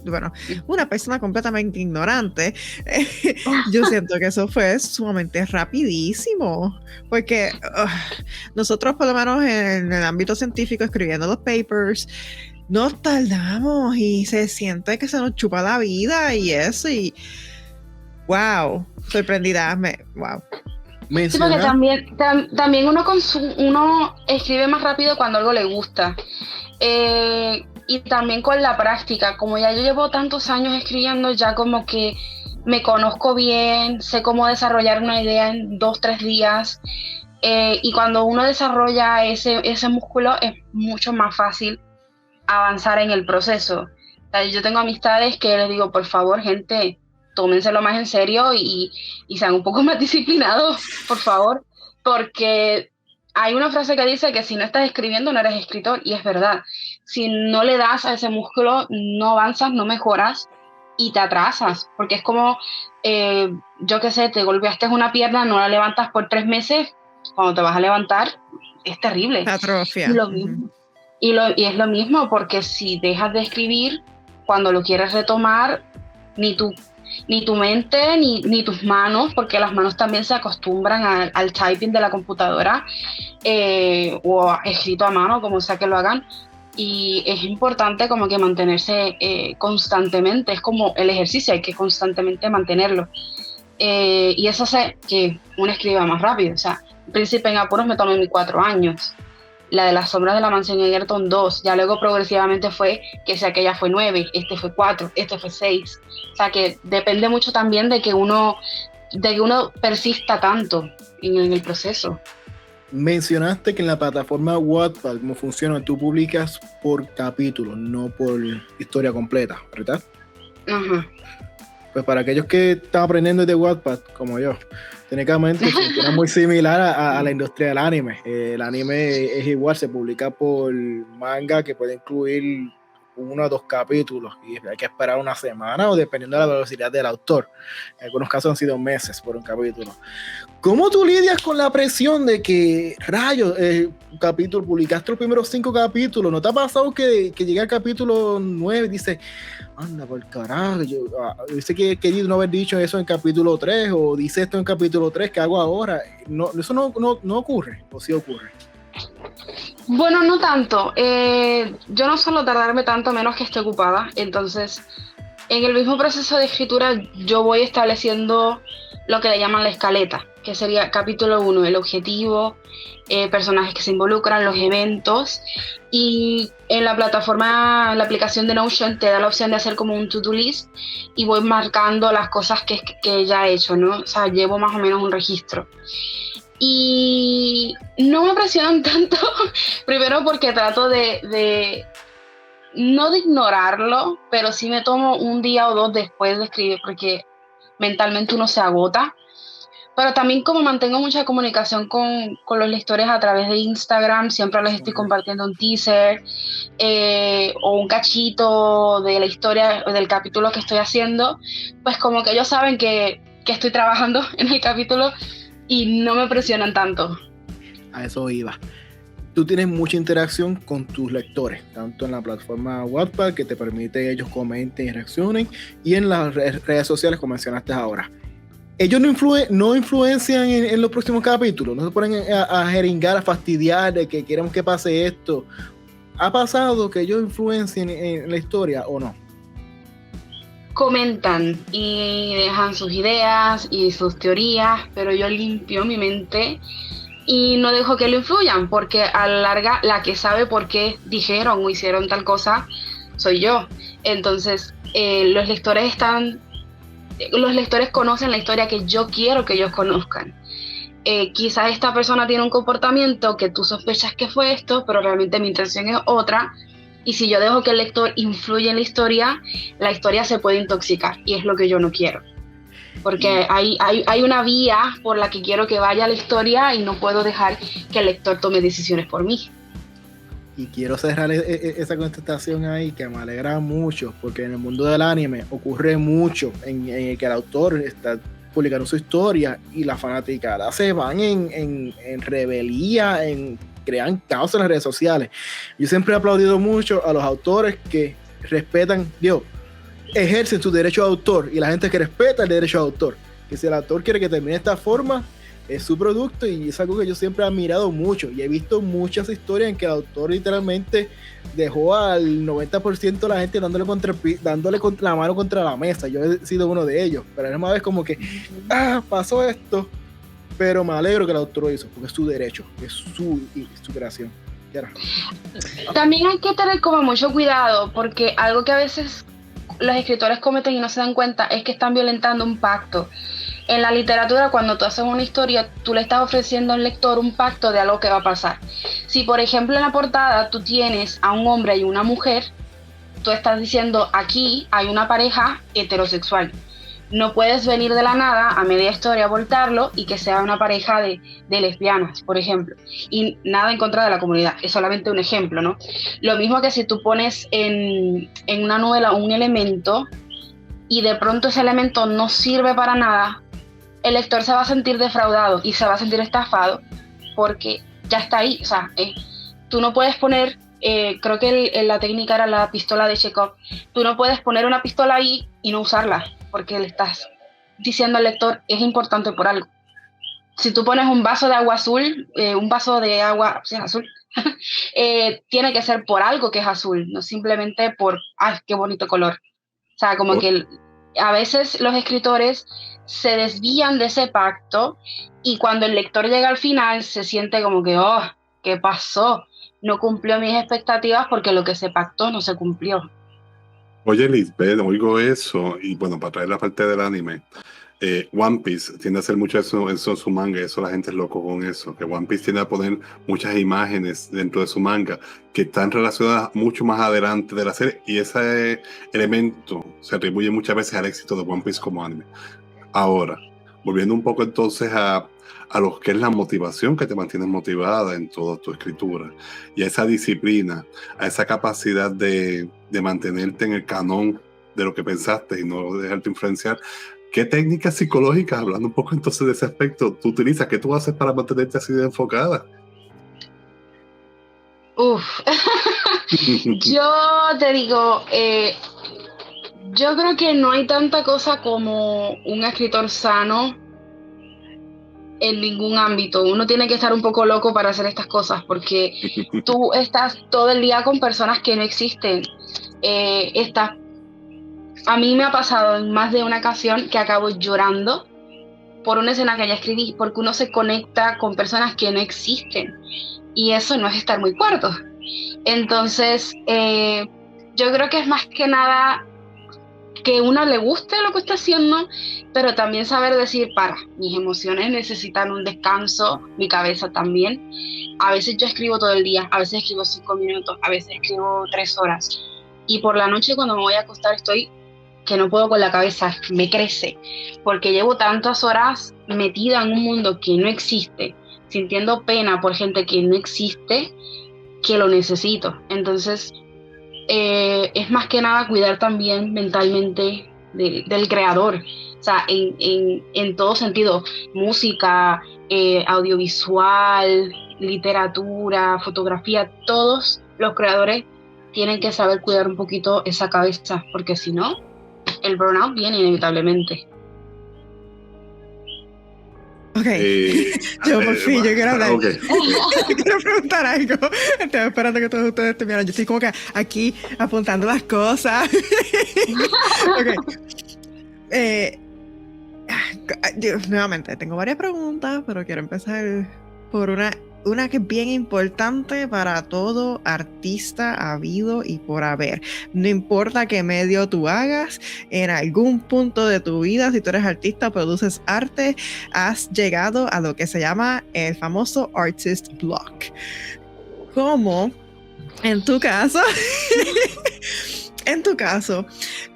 bueno, una persona completamente ignorante, yo siento que eso fue sumamente rapidísimo. Porque nosotros, por lo menos en el ámbito científico, escribiendo los papers, nos tardamos y se siente que se nos chupa la vida y eso, y wow, sorprendida, wow. Sí, porque también uno escribe más rápido cuando algo le gusta. Y también con la práctica, como ya yo llevo tantos años escribiendo, ya como que me conozco bien, sé cómo desarrollar una idea en 2-3 días. Y cuando uno desarrolla ese músculo es mucho más fácil avanzar en el proceso. O sea, yo tengo amistades que les digo, por favor, gente, tómenselo más en serio y sean un poco más disciplinados, por favor, porque hay una frase que dice que si no estás escribiendo no eres escritor, y es verdad. Si no le das a ese músculo, no avanzas, no mejoras y te atrasas, porque es como, yo qué sé, te golpeaste una pierna, no la levantas por 3 meses, cuando te vas a levantar es terrible. Atrofia. Y lo mismo. Y es lo mismo, porque si dejas de escribir, cuando lo quieres retomar, ni tu mente, ni tus manos, porque las manos también se acostumbran al typing de la computadora, o escrito a mano, como sea que lo hagan, y es importante como que mantenerse constantemente, es como el ejercicio, hay que constantemente mantenerlo. Y eso hace que uno escriba más rápido. O sea, Príncipe en Apuros me tomó 4 años. La de las sombras de la mansión Egerton 2, ya luego progresivamente fue que si aquella fue 9, este fue 4, este fue 6. O sea que depende mucho también de que uno persista tanto en el proceso. Mencionaste que en la plataforma Wattpad, como funciona, tú publicas por capítulo, no por historia completa, ¿verdad? Ajá. Pues para aquellos que están aprendiendo de Wattpad, como yo, técnicamente funciona muy similar a la industria del anime. El anime es igual, se publica por manga que puede incluir 1 o 2 capítulos y hay que esperar una semana o dependiendo de la velocidad del autor. En algunos casos han sido meses por un capítulo. ¿Cómo tú lidias con la presión de que, rayos, capítulo, publicaste los primeros 5 capítulos? ¿No te ha pasado que llegue al capítulo 9 y dices, anda por carajo, yo hubiese querido no haber dicho eso en capítulo 3 o dice esto en capítulo 3, ¿qué hago ahora? No, eso no ocurre, o sí ocurre. Bueno, no tanto. Yo no suelo tardarme tanto, menos que esté ocupada. Entonces, en el mismo proceso de escritura, yo voy estableciendo lo que le llaman la escaleta, que sería capítulo 1, el objetivo, personajes que se involucran, los eventos. Y en la plataforma, la aplicación de Notion te da la opción de hacer como un to-do list y voy marcando las cosas que ya he hecho, ¿no? O sea, llevo más o menos un registro. Y no me presionan tanto, primero porque trato no de ignorarlo, pero sí me tomo 1 día o 2 después de escribir porque mentalmente uno se agota. Pero también como mantengo mucha comunicación con los lectores a través de Instagram, siempre les estoy compartiendo un teaser o un cachito de la historia o del capítulo que estoy haciendo, pues como que ellos saben que estoy trabajando en el capítulo y no me presionan tanto. A eso iba. Tú tienes mucha interacción con tus lectores, tanto en la plataforma Wattpad, que te permite que ellos comenten y reaccionen, y en las redes sociales, como mencionaste ahora. Ellos no influencian en los próximos capítulos, no se ponen a jeringar, a fastidiar de que queremos que pase esto. ¿Ha pasado que ellos influencien en la historia o no? Comentan y dejan sus ideas y sus teorías, pero yo limpio mi mente y no dejo que lo influyan, porque a la larga la que sabe por qué dijeron o hicieron tal cosa soy yo. Entonces los lectores están los lectores conocen la historia que yo quiero que ellos conozcan. Quizás esta persona tiene un comportamiento que tú sospechas que fue esto, pero realmente mi intención es otra, y si yo dejo que el lector influya en la historia se puede intoxicar, y es lo que yo no quiero. Porque hay una vía por la que quiero que vaya la historia y no puedo dejar que el lector tome decisiones por mí. Y quiero cerrar esa contestación ahí, que me alegra mucho, porque en el mundo del anime ocurre mucho en el que el autor está publicando su historia y la fanaticada se van en rebelía, crean caos en las redes sociales. Yo siempre he aplaudido mucho a los autores que respetan, ejercen su derecho de autor, y la gente que respeta el derecho de autor, que si el autor quiere que termine de esta forma, es su producto, y es algo que yo siempre he admirado mucho, y he visto muchas historias en que el autor literalmente dejó al 90% de la gente dándole contra la mano contra la mesa. Yo he sido uno de ellos, pero a la misma vez como que pasó esto, pero me alegro que el autor lo hizo, porque es su derecho, es su creación. También hay que tener como mucho cuidado, porque algo que a veces los escritores cometen y no se dan cuenta es que están violentando un pacto. En la literatura, cuando tú haces una historia, tú le estás ofreciendo al lector un pacto de algo que va a pasar. Si, por ejemplo, en la portada tú tienes a un hombre y una mujer, tú estás diciendo, aquí hay una pareja heterosexual. No puedes venir de la nada a media historia a voltarlo y que sea una pareja de lesbianas, por ejemplo. Y nada en contra de la comunidad, es solamente un ejemplo, ¿no? Lo mismo que si tú pones en una novela un elemento y de pronto ese elemento no sirve para nada, el lector se va a sentir defraudado y se va a sentir estafado porque ya está ahí. O sea, tú no puedes poner, creo que la técnica era la pistola de Chekhov, tú no puedes poner una pistola ahí y no usarla porque le estás diciendo al lector, es importante por algo. Si tú pones un vaso de agua azul, un vaso de agua, si es azul, tiene que ser por algo que es azul, no simplemente por, ¡ay, qué bonito color! O sea, como que a veces los escritores se desvían de ese pacto y cuando el lector llega al final se siente como que, ¿qué pasó? No cumplió mis expectativas porque lo que se pactó no se cumplió. Oye, Lisbeth, oigo eso, y bueno, para traer la parte del anime, One Piece tiende a hacer mucho eso en su manga, y eso la gente es loco con eso, que One Piece tiende a poner muchas imágenes dentro de su manga que están relacionadas mucho más adelante de la serie, y ese elemento se atribuye muchas veces al éxito de One Piece como anime. Ahora, volviendo un poco entonces a lo que es la motivación que te mantiene motivada en toda tu escritura, y a esa disciplina, a esa capacidad de mantenerte en el canon de lo que pensaste y no dejarte influenciar. ¿Qué técnicas psicológicas, hablando un poco entonces de ese aspecto, tú utilizas? ¿Qué tú haces para mantenerte así de enfocada? Yo te digo, yo creo que no hay tanta cosa como un escritor sano en ningún ámbito. Uno tiene que estar un poco loco para hacer estas cosas, porque tú estás todo el día con personas que no existen. A mí me ha pasado en más de una ocasión que acabo llorando por una escena que ya escribí, porque uno se conecta con personas que no existen, y eso no es estar muy cuerdo. Entonces, yo creo que es más que nada que uno le guste lo que está haciendo, pero también saber decir, mis emociones necesitan un descanso, mi cabeza también. A veces yo escribo todo el día, a veces escribo 5 minutos, a veces escribo 3 horas, y por la noche cuando me voy a acostar estoy que no puedo con la cabeza, me crece, porque llevo tantas horas metida en un mundo que no existe, sintiendo pena por gente que no existe, que lo necesito. Entonces, es más que nada cuidar también mentalmente del creador, o sea, en todo sentido, música, audiovisual, literatura, fotografía, todos los creadores tienen que saber cuidar un poquito esa cabeza, porque si no, el burnout viene inevitablemente. Ok, yo por fin, yo quiero hablar. Okay. Quiero preguntar algo. Estoy esperando que todos ustedes terminen. Yo estoy como que aquí apuntando las cosas. Ok. Nuevamente, tengo varias preguntas, pero quiero empezar por una una que es bien importante para todo artista habido y por haber. No importa qué medio tú hagas, en algún punto de tu vida, si tú eres artista, produces arte, has llegado a lo que se llama el famoso artist block. Como en tu caso,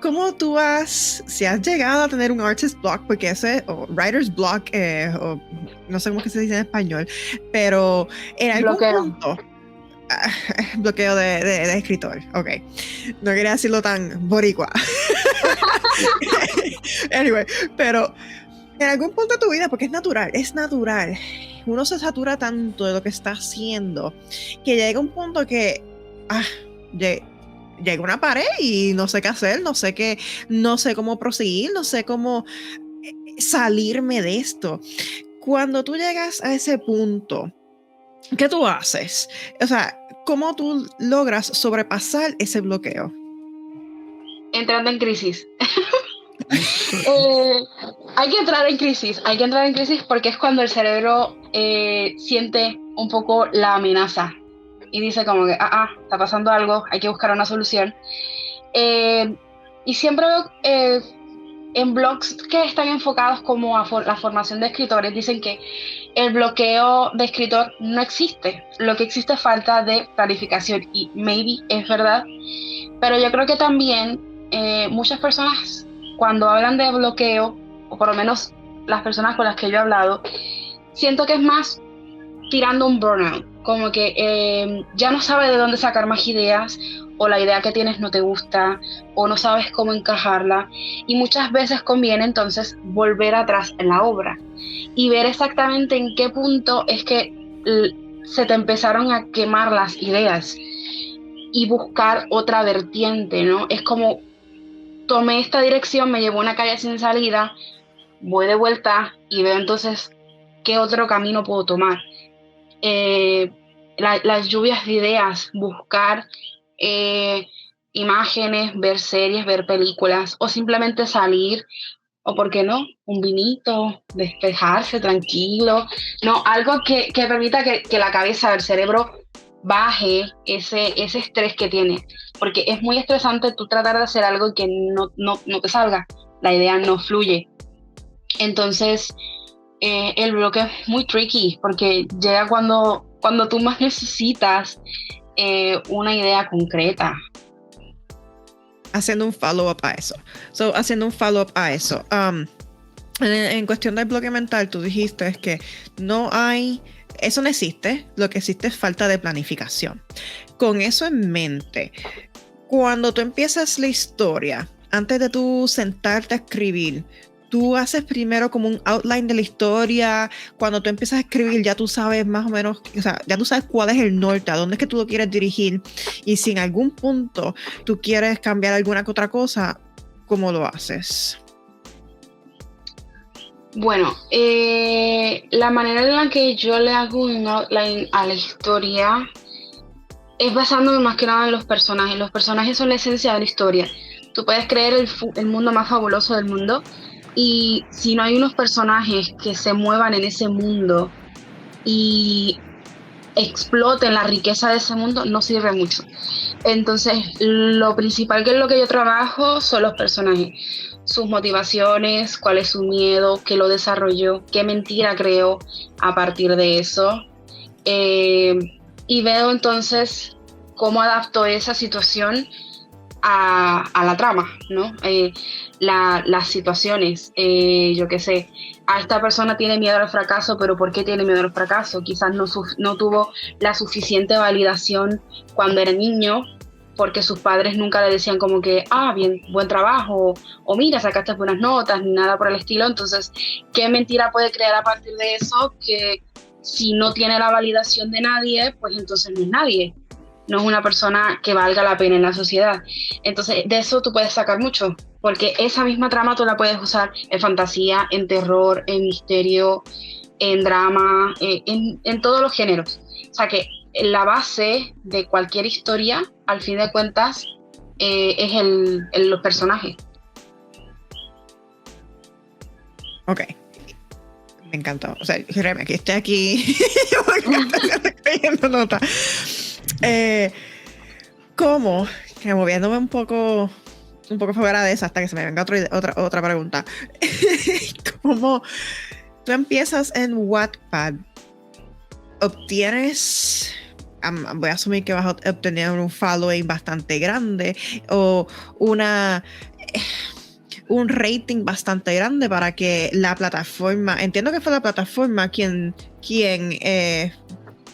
¿cómo tú si has llegado a tener un artist block, porque ese, o writer's block, o no sé cómo que se dice en español, pero en algún punto, bloqueo de escritor, ok, no quería decirlo tan boricua. Anyway, pero en algún punto de tu vida, porque es natural, uno se satura tanto de lo que está haciendo, que llega un punto que, llega una pared y no sé qué hacer, no sé cómo proseguir, no sé cómo salirme de esto. Cuando tú llegas a ese punto, ¿qué tú haces? O sea, ¿cómo tú logras sobrepasar ese bloqueo? Entrando en crisis. Hay que entrar en crisis porque es cuando el cerebro siente un poco la amenaza y dice como que, está pasando algo, hay que buscar una solución. Y siempre veo en blogs que están enfocados como a la formación de escritores, dicen que el bloqueo de escritor no existe, lo que existe es falta de planificación, y maybe es verdad, pero yo creo que también muchas personas cuando hablan de bloqueo, o por lo menos las personas con las que yo he hablado, siento que es más tirando un burnout, como que ya no sabes de dónde sacar más ideas, o la idea que tienes no te gusta, o no sabes cómo encajarla, y muchas veces conviene entonces volver atrás en la obra y ver exactamente en qué punto es que se te empezaron a quemar las ideas y buscar otra vertiente, ¿no? Es como, tomé esta dirección, me llevó a una calle sin salida, voy de vuelta y veo entonces qué otro camino puedo tomar. Las lluvias de ideas, buscar imágenes, ver series, ver películas, o simplemente salir, o por qué no, un vinito, despejarse tranquilo, no, algo que permita que la cabeza, el cerebro baje ese estrés que tiene, porque es muy estresante tú tratar de hacer algo que no te salga, la idea no fluye. Entonces el bloqueo es muy tricky porque llega cuando tú más necesitas una idea concreta. Haciendo un follow-up a eso. En cuestión del bloque mental, tú dijiste que eso no existe, lo que existe es falta de planificación. Con eso en mente, cuando tú empiezas la historia, antes de tú sentarte a escribir, tú haces primero como un outline de la historia. Cuando tú empiezas a escribir, ya tú sabes más o menos, o sea, ya tú sabes cuál es el norte, a dónde es que tú lo quieres dirigir, y si en algún punto tú quieres cambiar alguna que otra cosa, ¿cómo lo haces? Bueno, la manera en la que yo le hago un outline a la historia es basándome más que nada en los personajes. Los personajes son la esencia de la historia. Tú puedes creer el mundo más fabuloso del mundo, y si no hay unos personajes que se muevan en ese mundo y exploten la riqueza de ese mundo, no sirve mucho. Entonces, lo principal, que es lo que yo trabajo, son los personajes, sus motivaciones, cuál es su miedo, qué lo desarrolló, qué mentira creó a partir de eso, y veo entonces cómo adapto esa situación a la trama, ¿no? Las situaciones, yo qué sé, a esta persona tiene miedo al fracaso, pero ¿por qué tiene miedo al fracaso? Quizás no tuvo la suficiente validación cuando era niño, porque sus padres nunca le decían como que, bien, buen trabajo, o mira, sacaste buenas notas, ni nada por el estilo. Entonces, ¿qué mentira puede crear a partir de eso? Que si no tiene la validación de nadie, pues entonces no es nadie. No es una persona que valga la pena en la sociedad. Entonces, de eso tú puedes sacar mucho, porque esa misma trama tú la puedes usar en fantasía, en terror, en misterio, en drama, en todos los géneros. O sea que la base de cualquier historia, al fin de cuentas, es los personajes. Ok. Me encantó. O sea, créeme que estoy aquí estoy cogiendo nota. ¿Cómo? Que moviéndome un poco fuera de esa hasta que se me venga otra pregunta. ¿Cómo tú empiezas en Wattpad? ¿Obtienes, voy a asumir que vas a obtener un following bastante grande o un rating bastante grande para que la plataforma, entiendo que fue la plataforma quien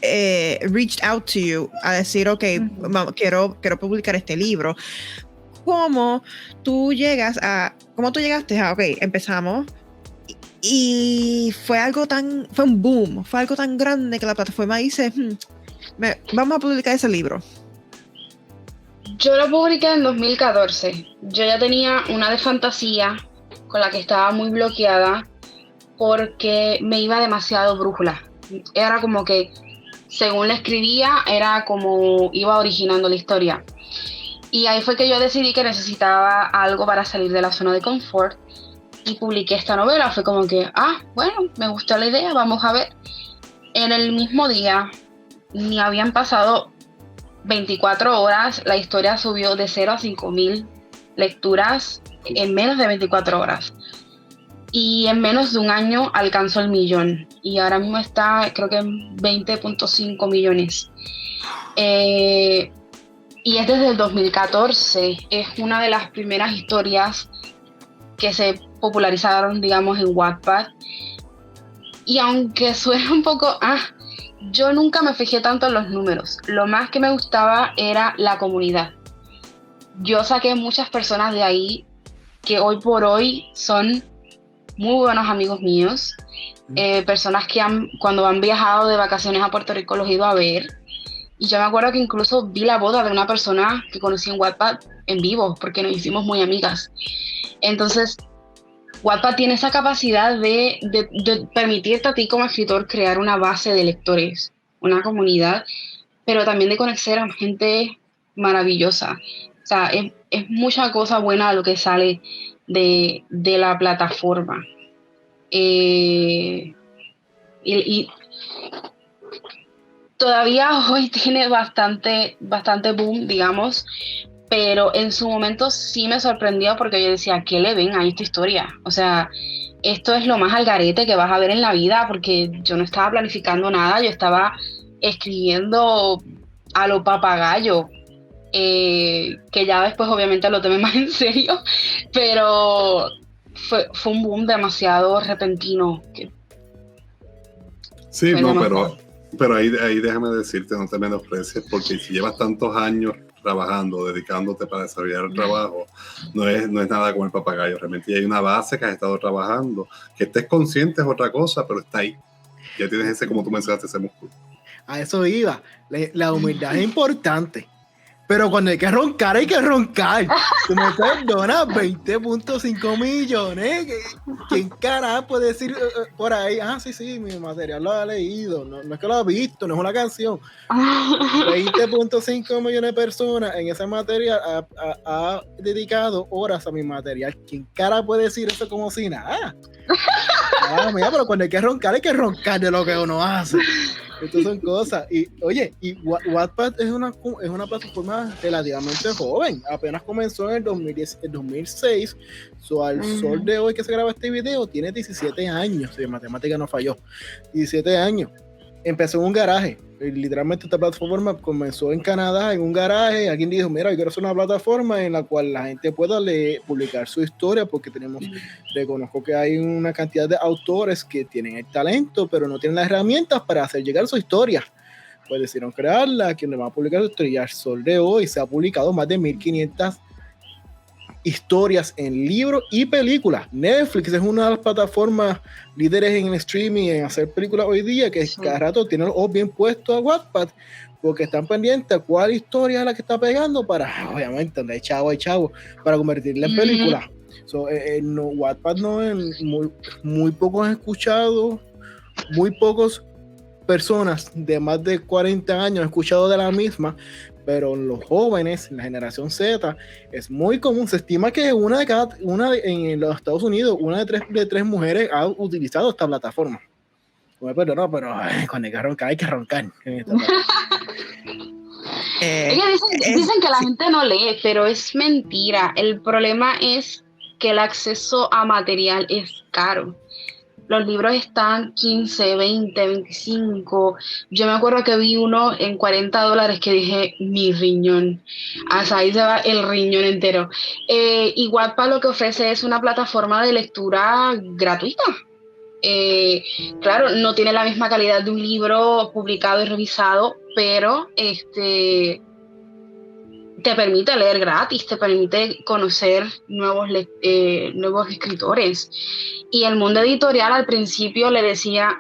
reached out to you a decir, ok, quiero publicar este libro? ¿Cómo tú llegaste a, ok, empezamos y fue un boom, fue algo tan grande que la plataforma dice, vamos a publicar ese libro? Yo lo publiqué en 2014. Yo ya tenía una de fantasía con la que estaba muy bloqueada porque me iba demasiado brújula. Era como que, según la escribía, era como iba originando la historia. Y ahí fue que yo decidí que necesitaba algo para salir de la zona de confort y publiqué esta novela. Fue como que, bueno, me gustó la idea, vamos a ver. En el mismo día, ni habían pasado 24 horas, la historia subió de 0 a 5,000 lecturas en menos de 24 horas. Y en menos de un año alcanzó el 1,000,000. Y ahora mismo está, creo que en 20.5 millones. Y es desde el 2014. Es una de las primeras historias que se popularizaron, digamos, en Wattpad. Y aunque suena un poco... yo nunca me fijé tanto en los números. Lo más que me gustaba era la comunidad. Yo saqué muchas personas de ahí que hoy por hoy son muy buenos amigos míos. Personas que cuando han viajado de vacaciones a Puerto Rico los he ido a ver. Y yo me acuerdo que incluso vi la boda de una persona que conocí en Wattpad en vivo, porque nos hicimos muy amigas. Entonces, Wattpad tiene esa capacidad de permitirte a ti como escritor crear una base de lectores, una comunidad, pero también de conocer a gente maravillosa. O sea, es mucha cosa buena lo que sale de la plataforma. Y todavía hoy tiene bastante boom, digamos, pero en su momento sí me sorprendió porque yo decía, ¿qué le ven a esta historia? O sea, esto es lo más al garete que vas a ver en la vida, porque yo no estaba planificando nada, yo estaba escribiendo a lo papagayo, que ya después obviamente lo tomé más en serio, pero fue un boom demasiado repentino. Sí, no, pero ahí déjame decirte, no te menosprecies, porque si llevas tantos años trabajando, dedicándote para desarrollar el trabajo, no es nada como el papagayo. Realmente hay una base que has estado trabajando. Que estés consciente es otra cosa, pero está ahí. Ya tienes ese, como tú mencionaste, ese músculo. A eso iba. La humildad es importante. Pero cuando hay que roncar, hay que roncar. Tú me perdonas, 20.5 millones. ¿Quién carajo puede decir por ahí? Sí, mi material lo ha leído. No es que lo ha visto, no es una canción. 20.5 millones de personas en ese material ha dedicado horas a mi material. ¿Quién carajo puede decir eso como si nada? Mira, pero cuando hay que roncar de lo que uno hace. Estas son cosas. Y oye, Wattpad es una plataforma relativamente joven. Apenas comenzó en el 2006. Al sol de hoy que se graba este video, tiene 17 años. Si matemática no falló. 17 años. Empezó en un garaje. Literalmente esta plataforma comenzó en Canadá, en un garaje. Alguien dijo, mira, yo quiero hacer una plataforma en la cual la gente pueda publicar su historia, porque reconozco que hay una cantidad de autores que tienen el talento, pero no tienen las herramientas para hacer llegar su historia. Pues decidieron crearla, quien le va a publicar su historia. Al sol de hoy se ha publicado más de 1,500 historias en libros y películas. Netflix es una de las plataformas líderes en streaming, en hacer películas hoy día, que cada rato tienen los ojos bien puestos a Wattpad, porque están pendientes a cuál historia es la que está pegando para, obviamente, donde hay chavo, para convertirla en película. Wattpad no es muy pocos han escuchado, muy pocos personas de más de 40 años han escuchado de la misma, pero en los jóvenes, en la generación Z, es muy común. Se estima que en los Estados Unidos, una de tres mujeres ha utilizado esta plataforma. Me perdonó, pero cuando hay que roncar, hay que roncar. Dicen que la gente no lee, pero es mentira. El problema es que el acceso a material es caro. Los libros están 15, 20, 25. Yo me acuerdo que vi uno en $40 que dije, mi riñón. Hasta ahí se va el riñón entero. Y Wattpad lo que ofrece es una plataforma de lectura gratuita. Claro, no tiene la misma calidad de un libro publicado y revisado, pero te permite leer gratis, te permite conocer nuevos escritores. Y el mundo editorial al principio le decía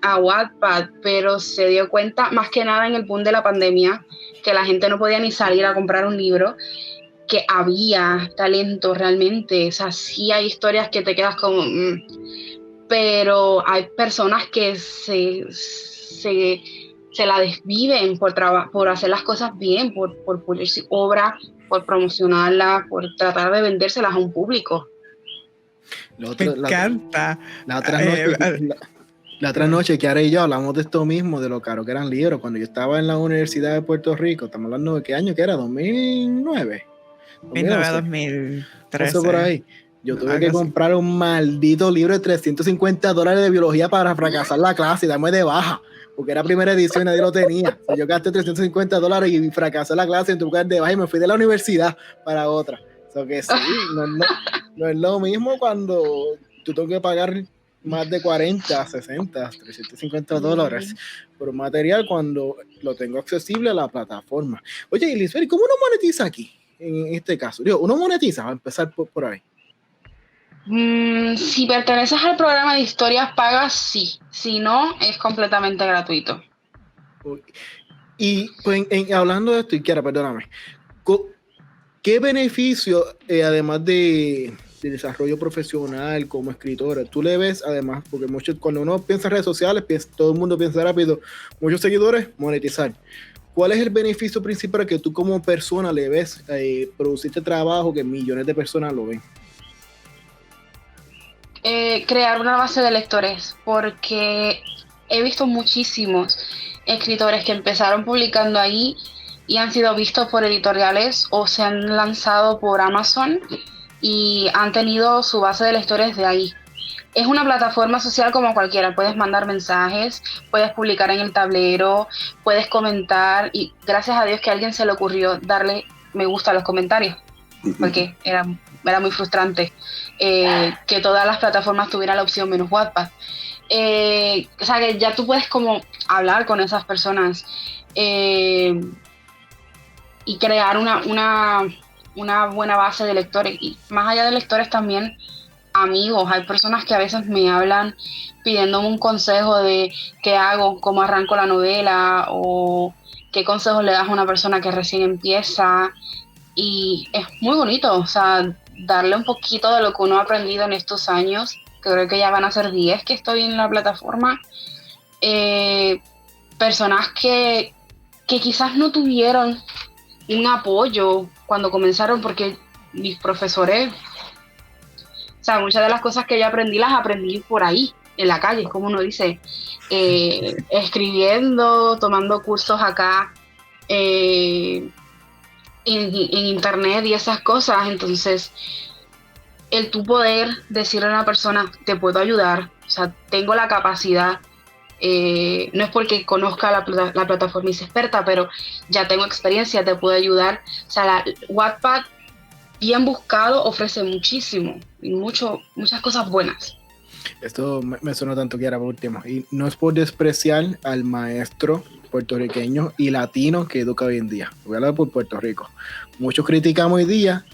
a Wattpad, pero se dio cuenta, más que nada en el boom de la pandemia, que la gente no podía ni salir a comprar un libro, que había talento realmente. O sea, sí hay historias que te quedas como... pero hay personas que se la desviven por hacer las cosas bien, por pulir su obra, por promocionarla, por tratar de vendérselas a un público. Me encanta. La otra noche, Kiara y yo hablamos de esto mismo, de lo caro que eran libros. Cuando yo estaba en la Universidad de Puerto Rico, estamos hablando de qué año que era, 2009. 2013. Por ahí. Yo tuve que comprar un maldito libro de $350 de biología para fracasar la clase y darme de baja, porque era primera edición y nadie lo tenía. O sea, yo gasté $350 y fracasé la clase en tu lugar de baja y me fui de la universidad para otra. O sea que sí, no es lo mismo cuando tú tengo que pagar más de 40, 60, $350 por un material cuando lo tengo accesible a la plataforma. Oye, Lisbeth, ¿cómo uno monetiza aquí? En este caso, digo, uno monetiza, va a empezar por ahí. Si perteneces al programa de historias pagas, sí. Si no, es completamente gratuito. Y pues, hablando de esto, y Kiara, perdóname, ¿qué beneficio, además de desarrollo profesional como escritora, tú le ves, además, porque cuando uno piensa en redes sociales, todo el mundo piensa rápido, muchos seguidores, monetizar? ¿Cuál es el beneficio principal que tú como persona le ves producir este trabajo que millones de personas lo ven? Crear una base de lectores, porque he visto muchísimos escritores que empezaron publicando ahí y han sido vistos por editoriales o se han lanzado por Amazon y han tenido su base de lectores de ahí. Es una plataforma social como cualquiera, puedes mandar mensajes, puedes publicar en el tablero, puedes comentar y gracias a Dios que a alguien se le ocurrió darle me gusta a los comentarios, porque era muy frustrante que todas las plataformas tuvieran la opción menos Wattpad. O sea que ya tú puedes como hablar con esas personas y crear una buena base de lectores, y más allá de lectores también amigos. Hay personas que a veces me hablan pidiéndome un consejo de qué hago, cómo arranco la novela o qué consejos le das a una persona que recién empieza, y es muy bonito, o sea, darle un poquito de lo que uno ha aprendido en estos años, que creo que ya van a ser 10 que estoy en la plataforma. Personas que quizás no tuvieron un apoyo cuando comenzaron, porque mis profesores, o sea, muchas de las cosas que yo aprendí las aprendí por ahí, en la calle, como uno dice, escribiendo, tomando cursos acá en internet y esas cosas. Entonces, el tú poder decirle a una persona, te puedo ayudar, o sea, tengo la capacidad, no es porque conozca la plataforma y sea experta, pero ya tengo experiencia, te puedo ayudar. O sea, Wattpad, bien buscado, ofrece muchísimo y muchas cosas buenas. Esto me suena tanto que era por último, y no es por despreciar al maestro puertorriqueño y latino que educa hoy en día. Voy a hablar por Puerto Rico. Muchos criticamos hoy día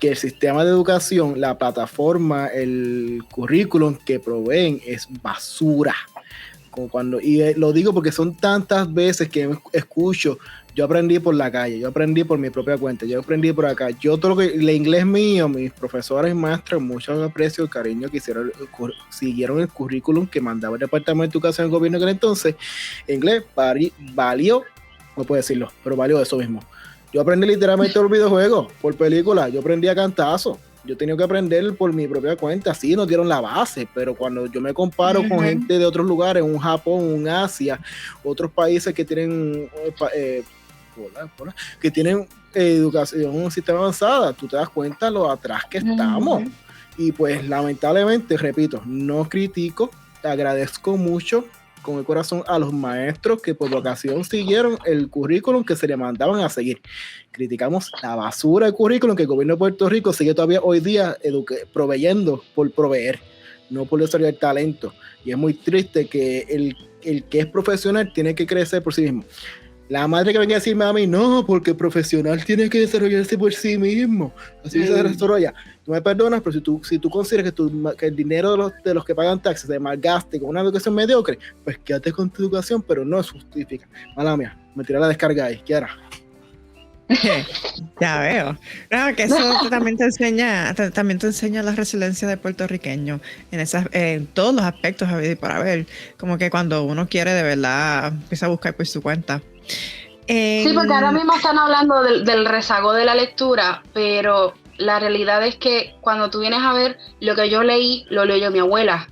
que el sistema de educación, la plataforma, el currículum que proveen es basura. Y lo digo porque son tantas veces que escucho, yo aprendí por la calle, yo aprendí por mi propia cuenta, yo aprendí por acá, todo lo que el inglés mío, mis profesores y maestros, mucho aprecio, el cariño que siguieron el currículum que mandaba el Departamento de Educación del gobierno que era entonces, inglés valió no puedo decirlo, pero valió eso mismo. Yo aprendí literalmente los videojuegos por película, yo aprendí a cantazo. Yo he tenido que aprender por mi propia cuenta. Sí, nos dieron la base, pero cuando yo me comparo con gente de otros lugares, un Japón, un Asia, otros países que tienen que tienen educación, un sistema avanzado, tú te das cuenta lo atrás que estamos. Y pues lamentablemente, repito, no critico, te agradezco mucho con el corazón a los maestros que por vocación siguieron el currículum que se le mandaban a seguir. Criticamos la basura del currículum que el gobierno de Puerto Rico sigue todavía hoy día proveyendo por proveer, no por desarrollar talento. Y es muy triste que el que es profesional tiene que crecer por sí mismo. La madre que venga a decirme a mí, no, porque el profesional tiene que desarrollarse por sí mismo. Así se desarrolla. Tú me perdonas, pero si tú consideras que el dinero de los que pagan taxes se malgaste con una educación mediocre, pues quédate con tu educación, pero no se justifica. Mala mía, me tiré la descarga ahí, ¿qué hará? Ya veo. No, que eso también te enseña la resiliencia del puertorriqueño en todos los aspectos habido y por haber. Como que cuando uno quiere de verdad empieza a buscar por su cuenta. Sí, porque ahora mismo están hablando del rezago de la lectura, pero la realidad es que cuando tú vienes a ver lo que yo leí, lo leyó mi abuela.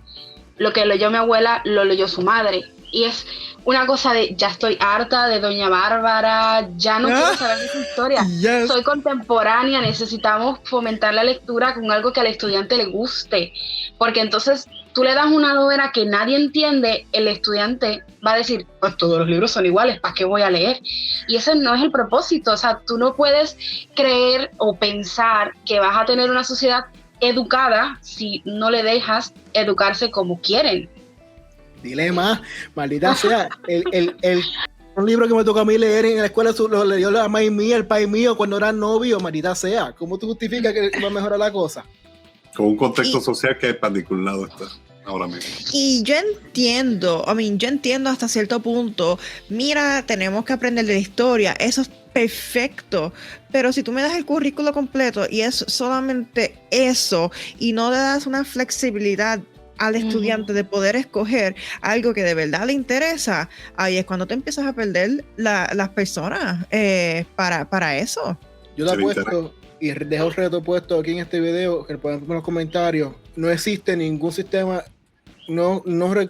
Lo que leyó mi abuela, lo leyó su madre. Y es una cosa de, ya estoy harta de Doña Bárbara, ya no quiero saber de esa historia. Yes. Soy contemporánea, necesitamos fomentar la lectura con algo que al estudiante le guste. Porque entonces tú le das una novela que nadie entiende, el estudiante va a decir, pues todos los libros son iguales, ¿para qué voy a leer? Y ese no es el propósito. O sea, tú no puedes creer o pensar que vas a tener una sociedad educada si no le dejas educarse como quieren. Dilema, maldita sea, un libro que me tocó a mí leer en la escuela lo leyó la mamá mía, el país mío cuando eran novios, maldita sea. ¿Cómo tú justificas que va a mejorar la cosa? Con un contexto social que es particular está ahora mismo. Y yo entiendo hasta cierto punto, mira, tenemos que aprender de la historia, eso es perfecto, pero si tú me das el currículo completo y es solamente eso y no le das una flexibilidad al estudiante de poder escoger algo que de verdad le interesa, ahí es cuando te empiezas a perder las personas para eso. Yo lo he puesto y dejo el reto puesto aquí en este video, que pueden poner en los comentarios. No existe ningún sistema, voy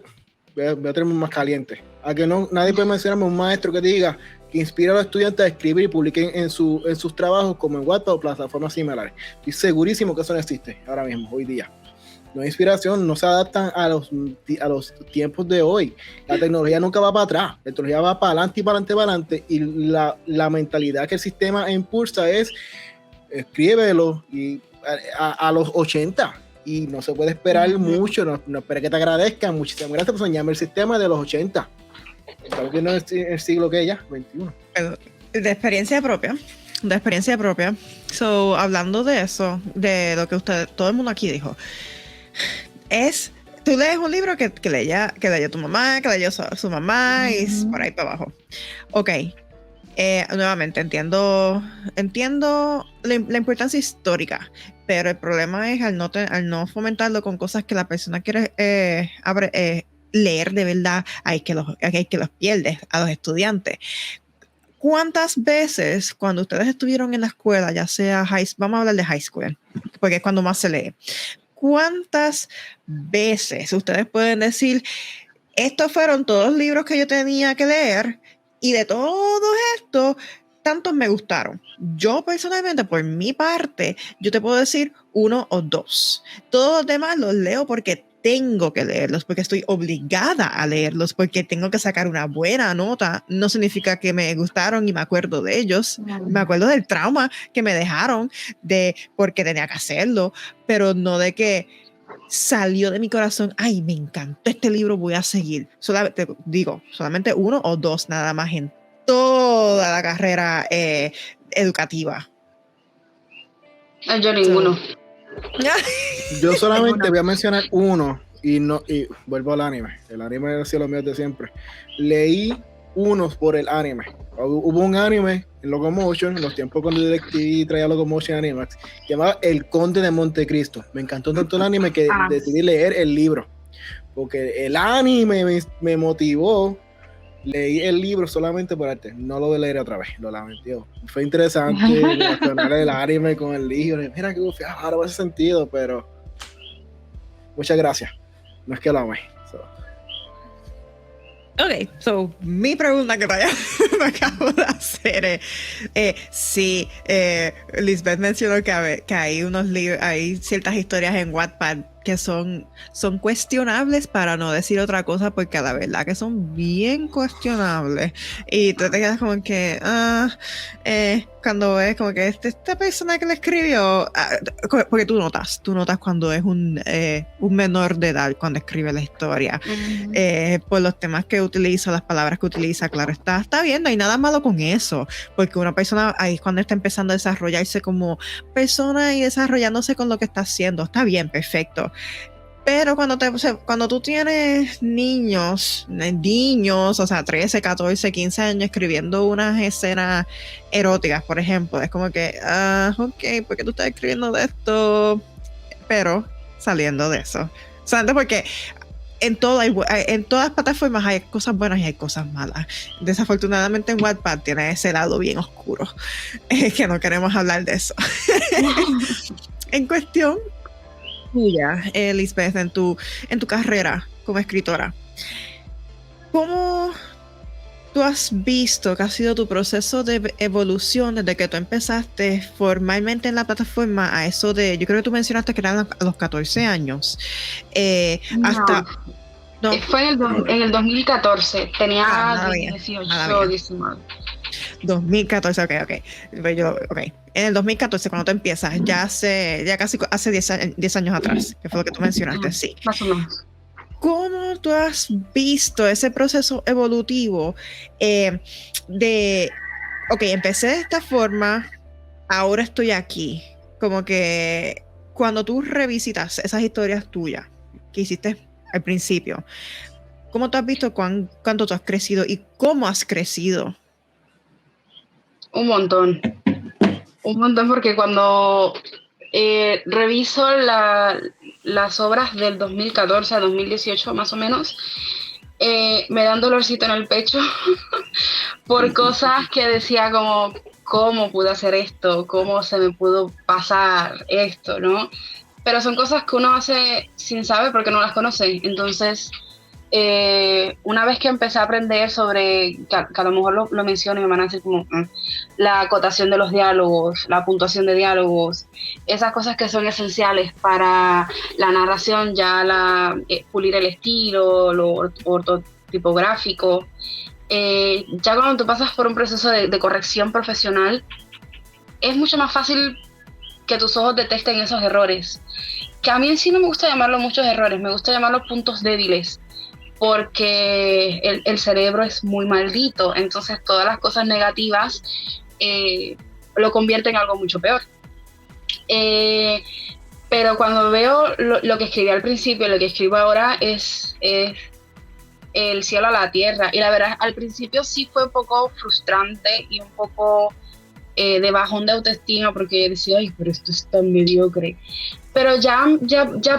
a tenerme más caliente, a que nadie puede mencionarme un maestro que diga que inspira a los estudiantes a escribir y publiquen en sus trabajos como en Wattpad o plataformas similares. Estoy segurísimo que eso no existe ahora mismo, hoy día. No hay inspiración, no se adaptan a los tiempos de hoy. La tecnología nunca va para atrás, la tecnología va para adelante y para adelante, para adelante, y la mentalidad que el sistema impulsa es escríbelo y a los 80, y no se puede esperar mucho, no espera que te agradezcan. Muchísimas gracias por soñarme el sistema de los 80. Estamos viendo el siglo que ya, 21. De experiencia propia. So, hablando de eso, de lo que todo el mundo aquí dijo, tú lees un libro que leyó tu mamá, que leyó su mamá, y por ahí para abajo. Ok, nuevamente entiendo la importancia histórica, pero el problema es al no fomentarlo con cosas que la persona quiere leer de verdad, hay que los pierdes a los estudiantes. ¿Cuántas veces cuando ustedes estuvieron en la escuela, ya sea vamos a hablar de high school, porque es cuando más se lee, cuántas veces ustedes pueden decir, estos fueron todos los libros que yo tenía que leer y de todos estos, tantos me gustaron? Yo personalmente, por mi parte, yo te puedo decir 1 o 2. Todos los demás los leo porque tengo que leerlos, porque estoy obligada a leerlos, porque tengo que sacar una buena nota. No significa que me gustaron y me acuerdo de ellos. Me acuerdo del trauma que me dejaron porque tenía que hacerlo, pero no de que salió de mi corazón, ay, me encantó este libro, voy a seguir. Solamente 1 o 2 nada más en toda la carrera educativa. Yo ninguno. Yo solamente voy a mencionar uno y vuelvo al anime. El anime ha sido lo mío de siempre. Leí unos por el anime. Hubo un anime en Locomotion, en los tiempos cuando DirecTV traía Locomotion Animax, llamaba El Conde de Montecristo. Me encantó tanto el anime que decidí leer el libro, porque el anime me motivó leí el libro solamente por arte, no lo leeré otra vez, lo lamento. Fue interesante relacionar el anime con el libro. Mira que ahora me hace sentido, pero muchas gracias. No es que lo amé. Ok, so mi pregunta que me acabo de hacer es si Lisbeth mencionó que hay unos libros, hay ciertas historias en Wattpad que son cuestionables, para no decir otra cosa, porque la verdad que son bien cuestionables, y tú te quedas como que cuando ves como que esta persona que le escribió, porque tú notas cuando es un menor de edad cuando escribe la historia, por los temas que utiliza, las palabras que utiliza. Claro, está bien, no hay nada malo con eso, porque una persona ahí es cuando está empezando a desarrollarse como persona y desarrollándose con lo que está haciendo. Está bien, perfecto. Pero cuando tú tienes niños, o sea, 13, 14, 15 años escribiendo unas escenas eróticas, por ejemplo, es como que, ok, ¿por qué tú estás escribiendo de esto? Pero saliendo de eso. ¿Sabes? Porque en todas plataformas hay cosas buenas y hay cosas malas. Desafortunadamente en Wattpad tiene ese lado bien oscuro, que no queremos hablar de eso. En cuestión tuya, Lisbeth, en tu carrera como escritora, ¿cómo tú has visto que ha sido tu proceso de evolución desde que tú empezaste formalmente en la plataforma a eso de, yo creo que tú mencionaste que eran a los 14 años, hasta... No. Fue en el 2014, tenía 18 o 19. 2014, ok. En el 2014, cuando tú empiezas, ya casi hace 10 años atrás, que fue lo que tú mencionaste, sí. Más o menos. ¿Cómo tú has visto ese proceso evolutivo empecé de esta forma, ahora estoy aquí? Como que cuando tú revisitas esas historias tuyas que hiciste al principio, ¿cómo tú has visto cuánto tú has crecido y cómo has crecido? Un montón, porque cuando reviso las obras del 2014 a 2018 más o menos, me dan dolorcito en el pecho por cosas que decía como, ¿cómo pude hacer esto? ¿Cómo se me pudo pasar esto? ¿No? Pero son cosas que uno hace sin saber porque no las conoce. Entonces, una vez que empecé a aprender sobre, que a lo mejor lo menciono y me van a decir como la acotación de los diálogos, la puntuación de diálogos, esas cosas que son esenciales para la narración, ya pulir el estilo, lo ortotipográfico. Ya cuando tú pasas por un proceso de corrección profesional, es mucho más fácil que tus ojos detecten esos errores, que a mí en sí no me gusta llamarlo muchos errores, me gusta llamarlos puntos débiles, porque el cerebro es muy maldito, entonces todas las cosas negativas lo convierten en algo mucho peor. Pero cuando veo lo que escribí al principio, lo que escribo ahora es el cielo a la tierra, y la verdad al principio sí fue un poco frustrante y un poco de bajón de autoestima, porque decía, ay, pero esto es tan mediocre. Pero ya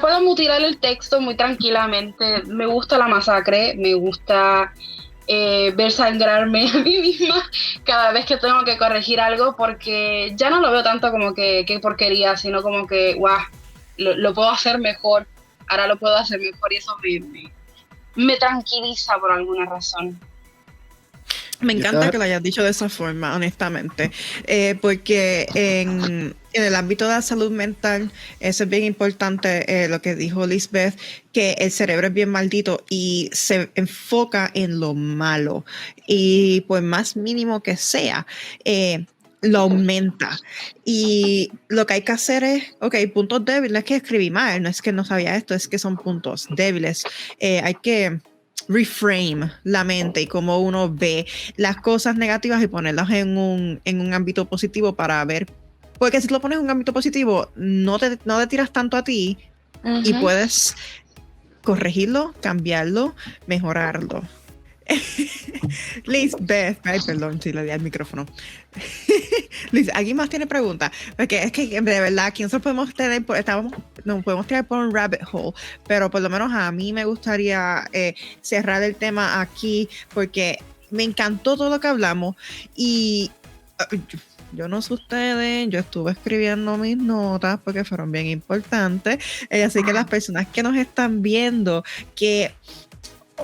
puedo mutilar el texto muy tranquilamente. Me gusta la masacre, me gusta ver sangrarme a mí misma cada vez que tengo que corregir algo, porque ya no lo veo tanto como que qué porquería, sino como que, guau, lo puedo hacer mejor, ahora lo puedo hacer mejor, y eso me tranquiliza por alguna razón. Me encanta que lo hayas dicho de esa forma, honestamente, porque en el ámbito de la salud mental, eso es bien importante, lo que dijo Lisbeth, que el cerebro es bien maldito y se enfoca en lo malo, y por más mínimo que sea, lo aumenta. Y lo que hay que hacer es, puntos débiles, es que escribí mal, no es que no sabía esto, es que son puntos débiles. Hay que reframe la mente y cómo uno ve las cosas negativas y ponerlas en un ámbito positivo, para ver, porque si lo pones en un ámbito positivo no te tiras tanto a ti, y puedes corregirlo, cambiarlo, mejorarlo. Lisbeth, ay, perdón, si le di al micrófono. Liz, ¿alguien más tiene preguntas? Porque es que de verdad aquí nosotros podemos tener, nos podemos tirar por un rabbit hole, pero por lo menos a mí me gustaría cerrar el tema aquí porque me encantó todo lo que hablamos y yo no sé ustedes, yo estuve escribiendo mis notas porque fueron bien importantes, así que las personas que nos están viendo que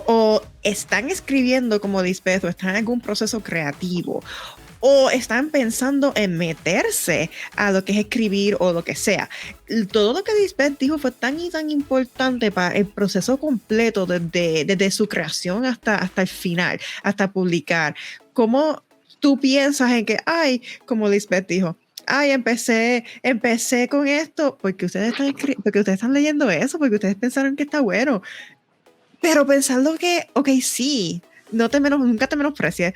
o están escribiendo como Lisbeth o están en algún proceso creativo o están pensando en meterse a lo que es escribir o lo que sea. Todo lo que Lisbeth dijo fue tan y tan importante para el proceso completo desde su creación hasta el final, hasta publicar. ¿Cómo tú piensas en que, como Lisbeth dijo, empecé con esto porque ustedes están leyendo eso, porque ustedes pensaron que está bueno? Pero pensando que, sí, nunca te menosprecies.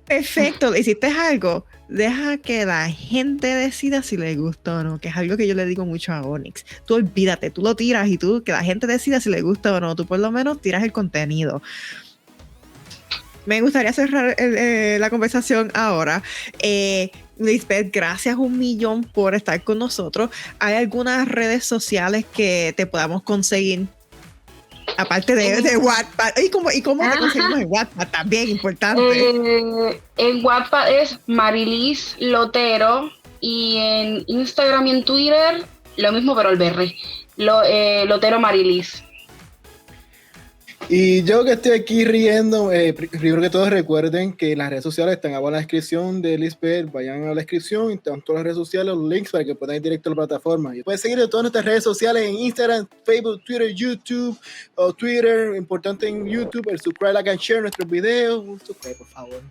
Perfecto, hiciste algo. Deja que la gente decida si le gusta o no, que es algo que yo le digo mucho a Onyx. Tú olvídate, tú lo tiras y que la gente decida si le gusta o no. Tú por lo menos tiras el contenido. Me gustaría cerrar la conversación ahora. Lisbeth, gracias 1,000,000 por estar con nosotros. ¿Hay algunas redes sociales que te podamos conseguir? Aparte de Wattpad. ¿Y cómo te conseguimos en Wattpad? También importante. En Wattpad es Marilis Lotero y en Instagram y en Twitter lo mismo, pero el BR. Lotero Marilis. Y yo que estoy aquí riendo, primero que todos recuerden que las redes sociales están abajo en la descripción de Lisbeth, vayan a la descripción, están todas las redes sociales, los links para que puedan ir directo a la plataforma. Y pueden seguir en todas nuestras redes sociales en Instagram, Facebook, Twitter, YouTube, o Twitter, importante en YouTube, el subscribe, like and share nuestros videos, un subscribe por favor,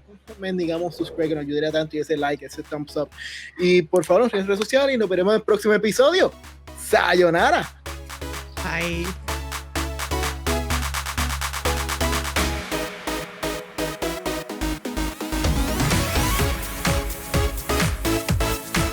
digamos subscribe que nos ayudaría tanto y ese like, ese thumbs up. Y por favor, en redes sociales y nos veremos en el próximo episodio. ¡Sayonara! Bye.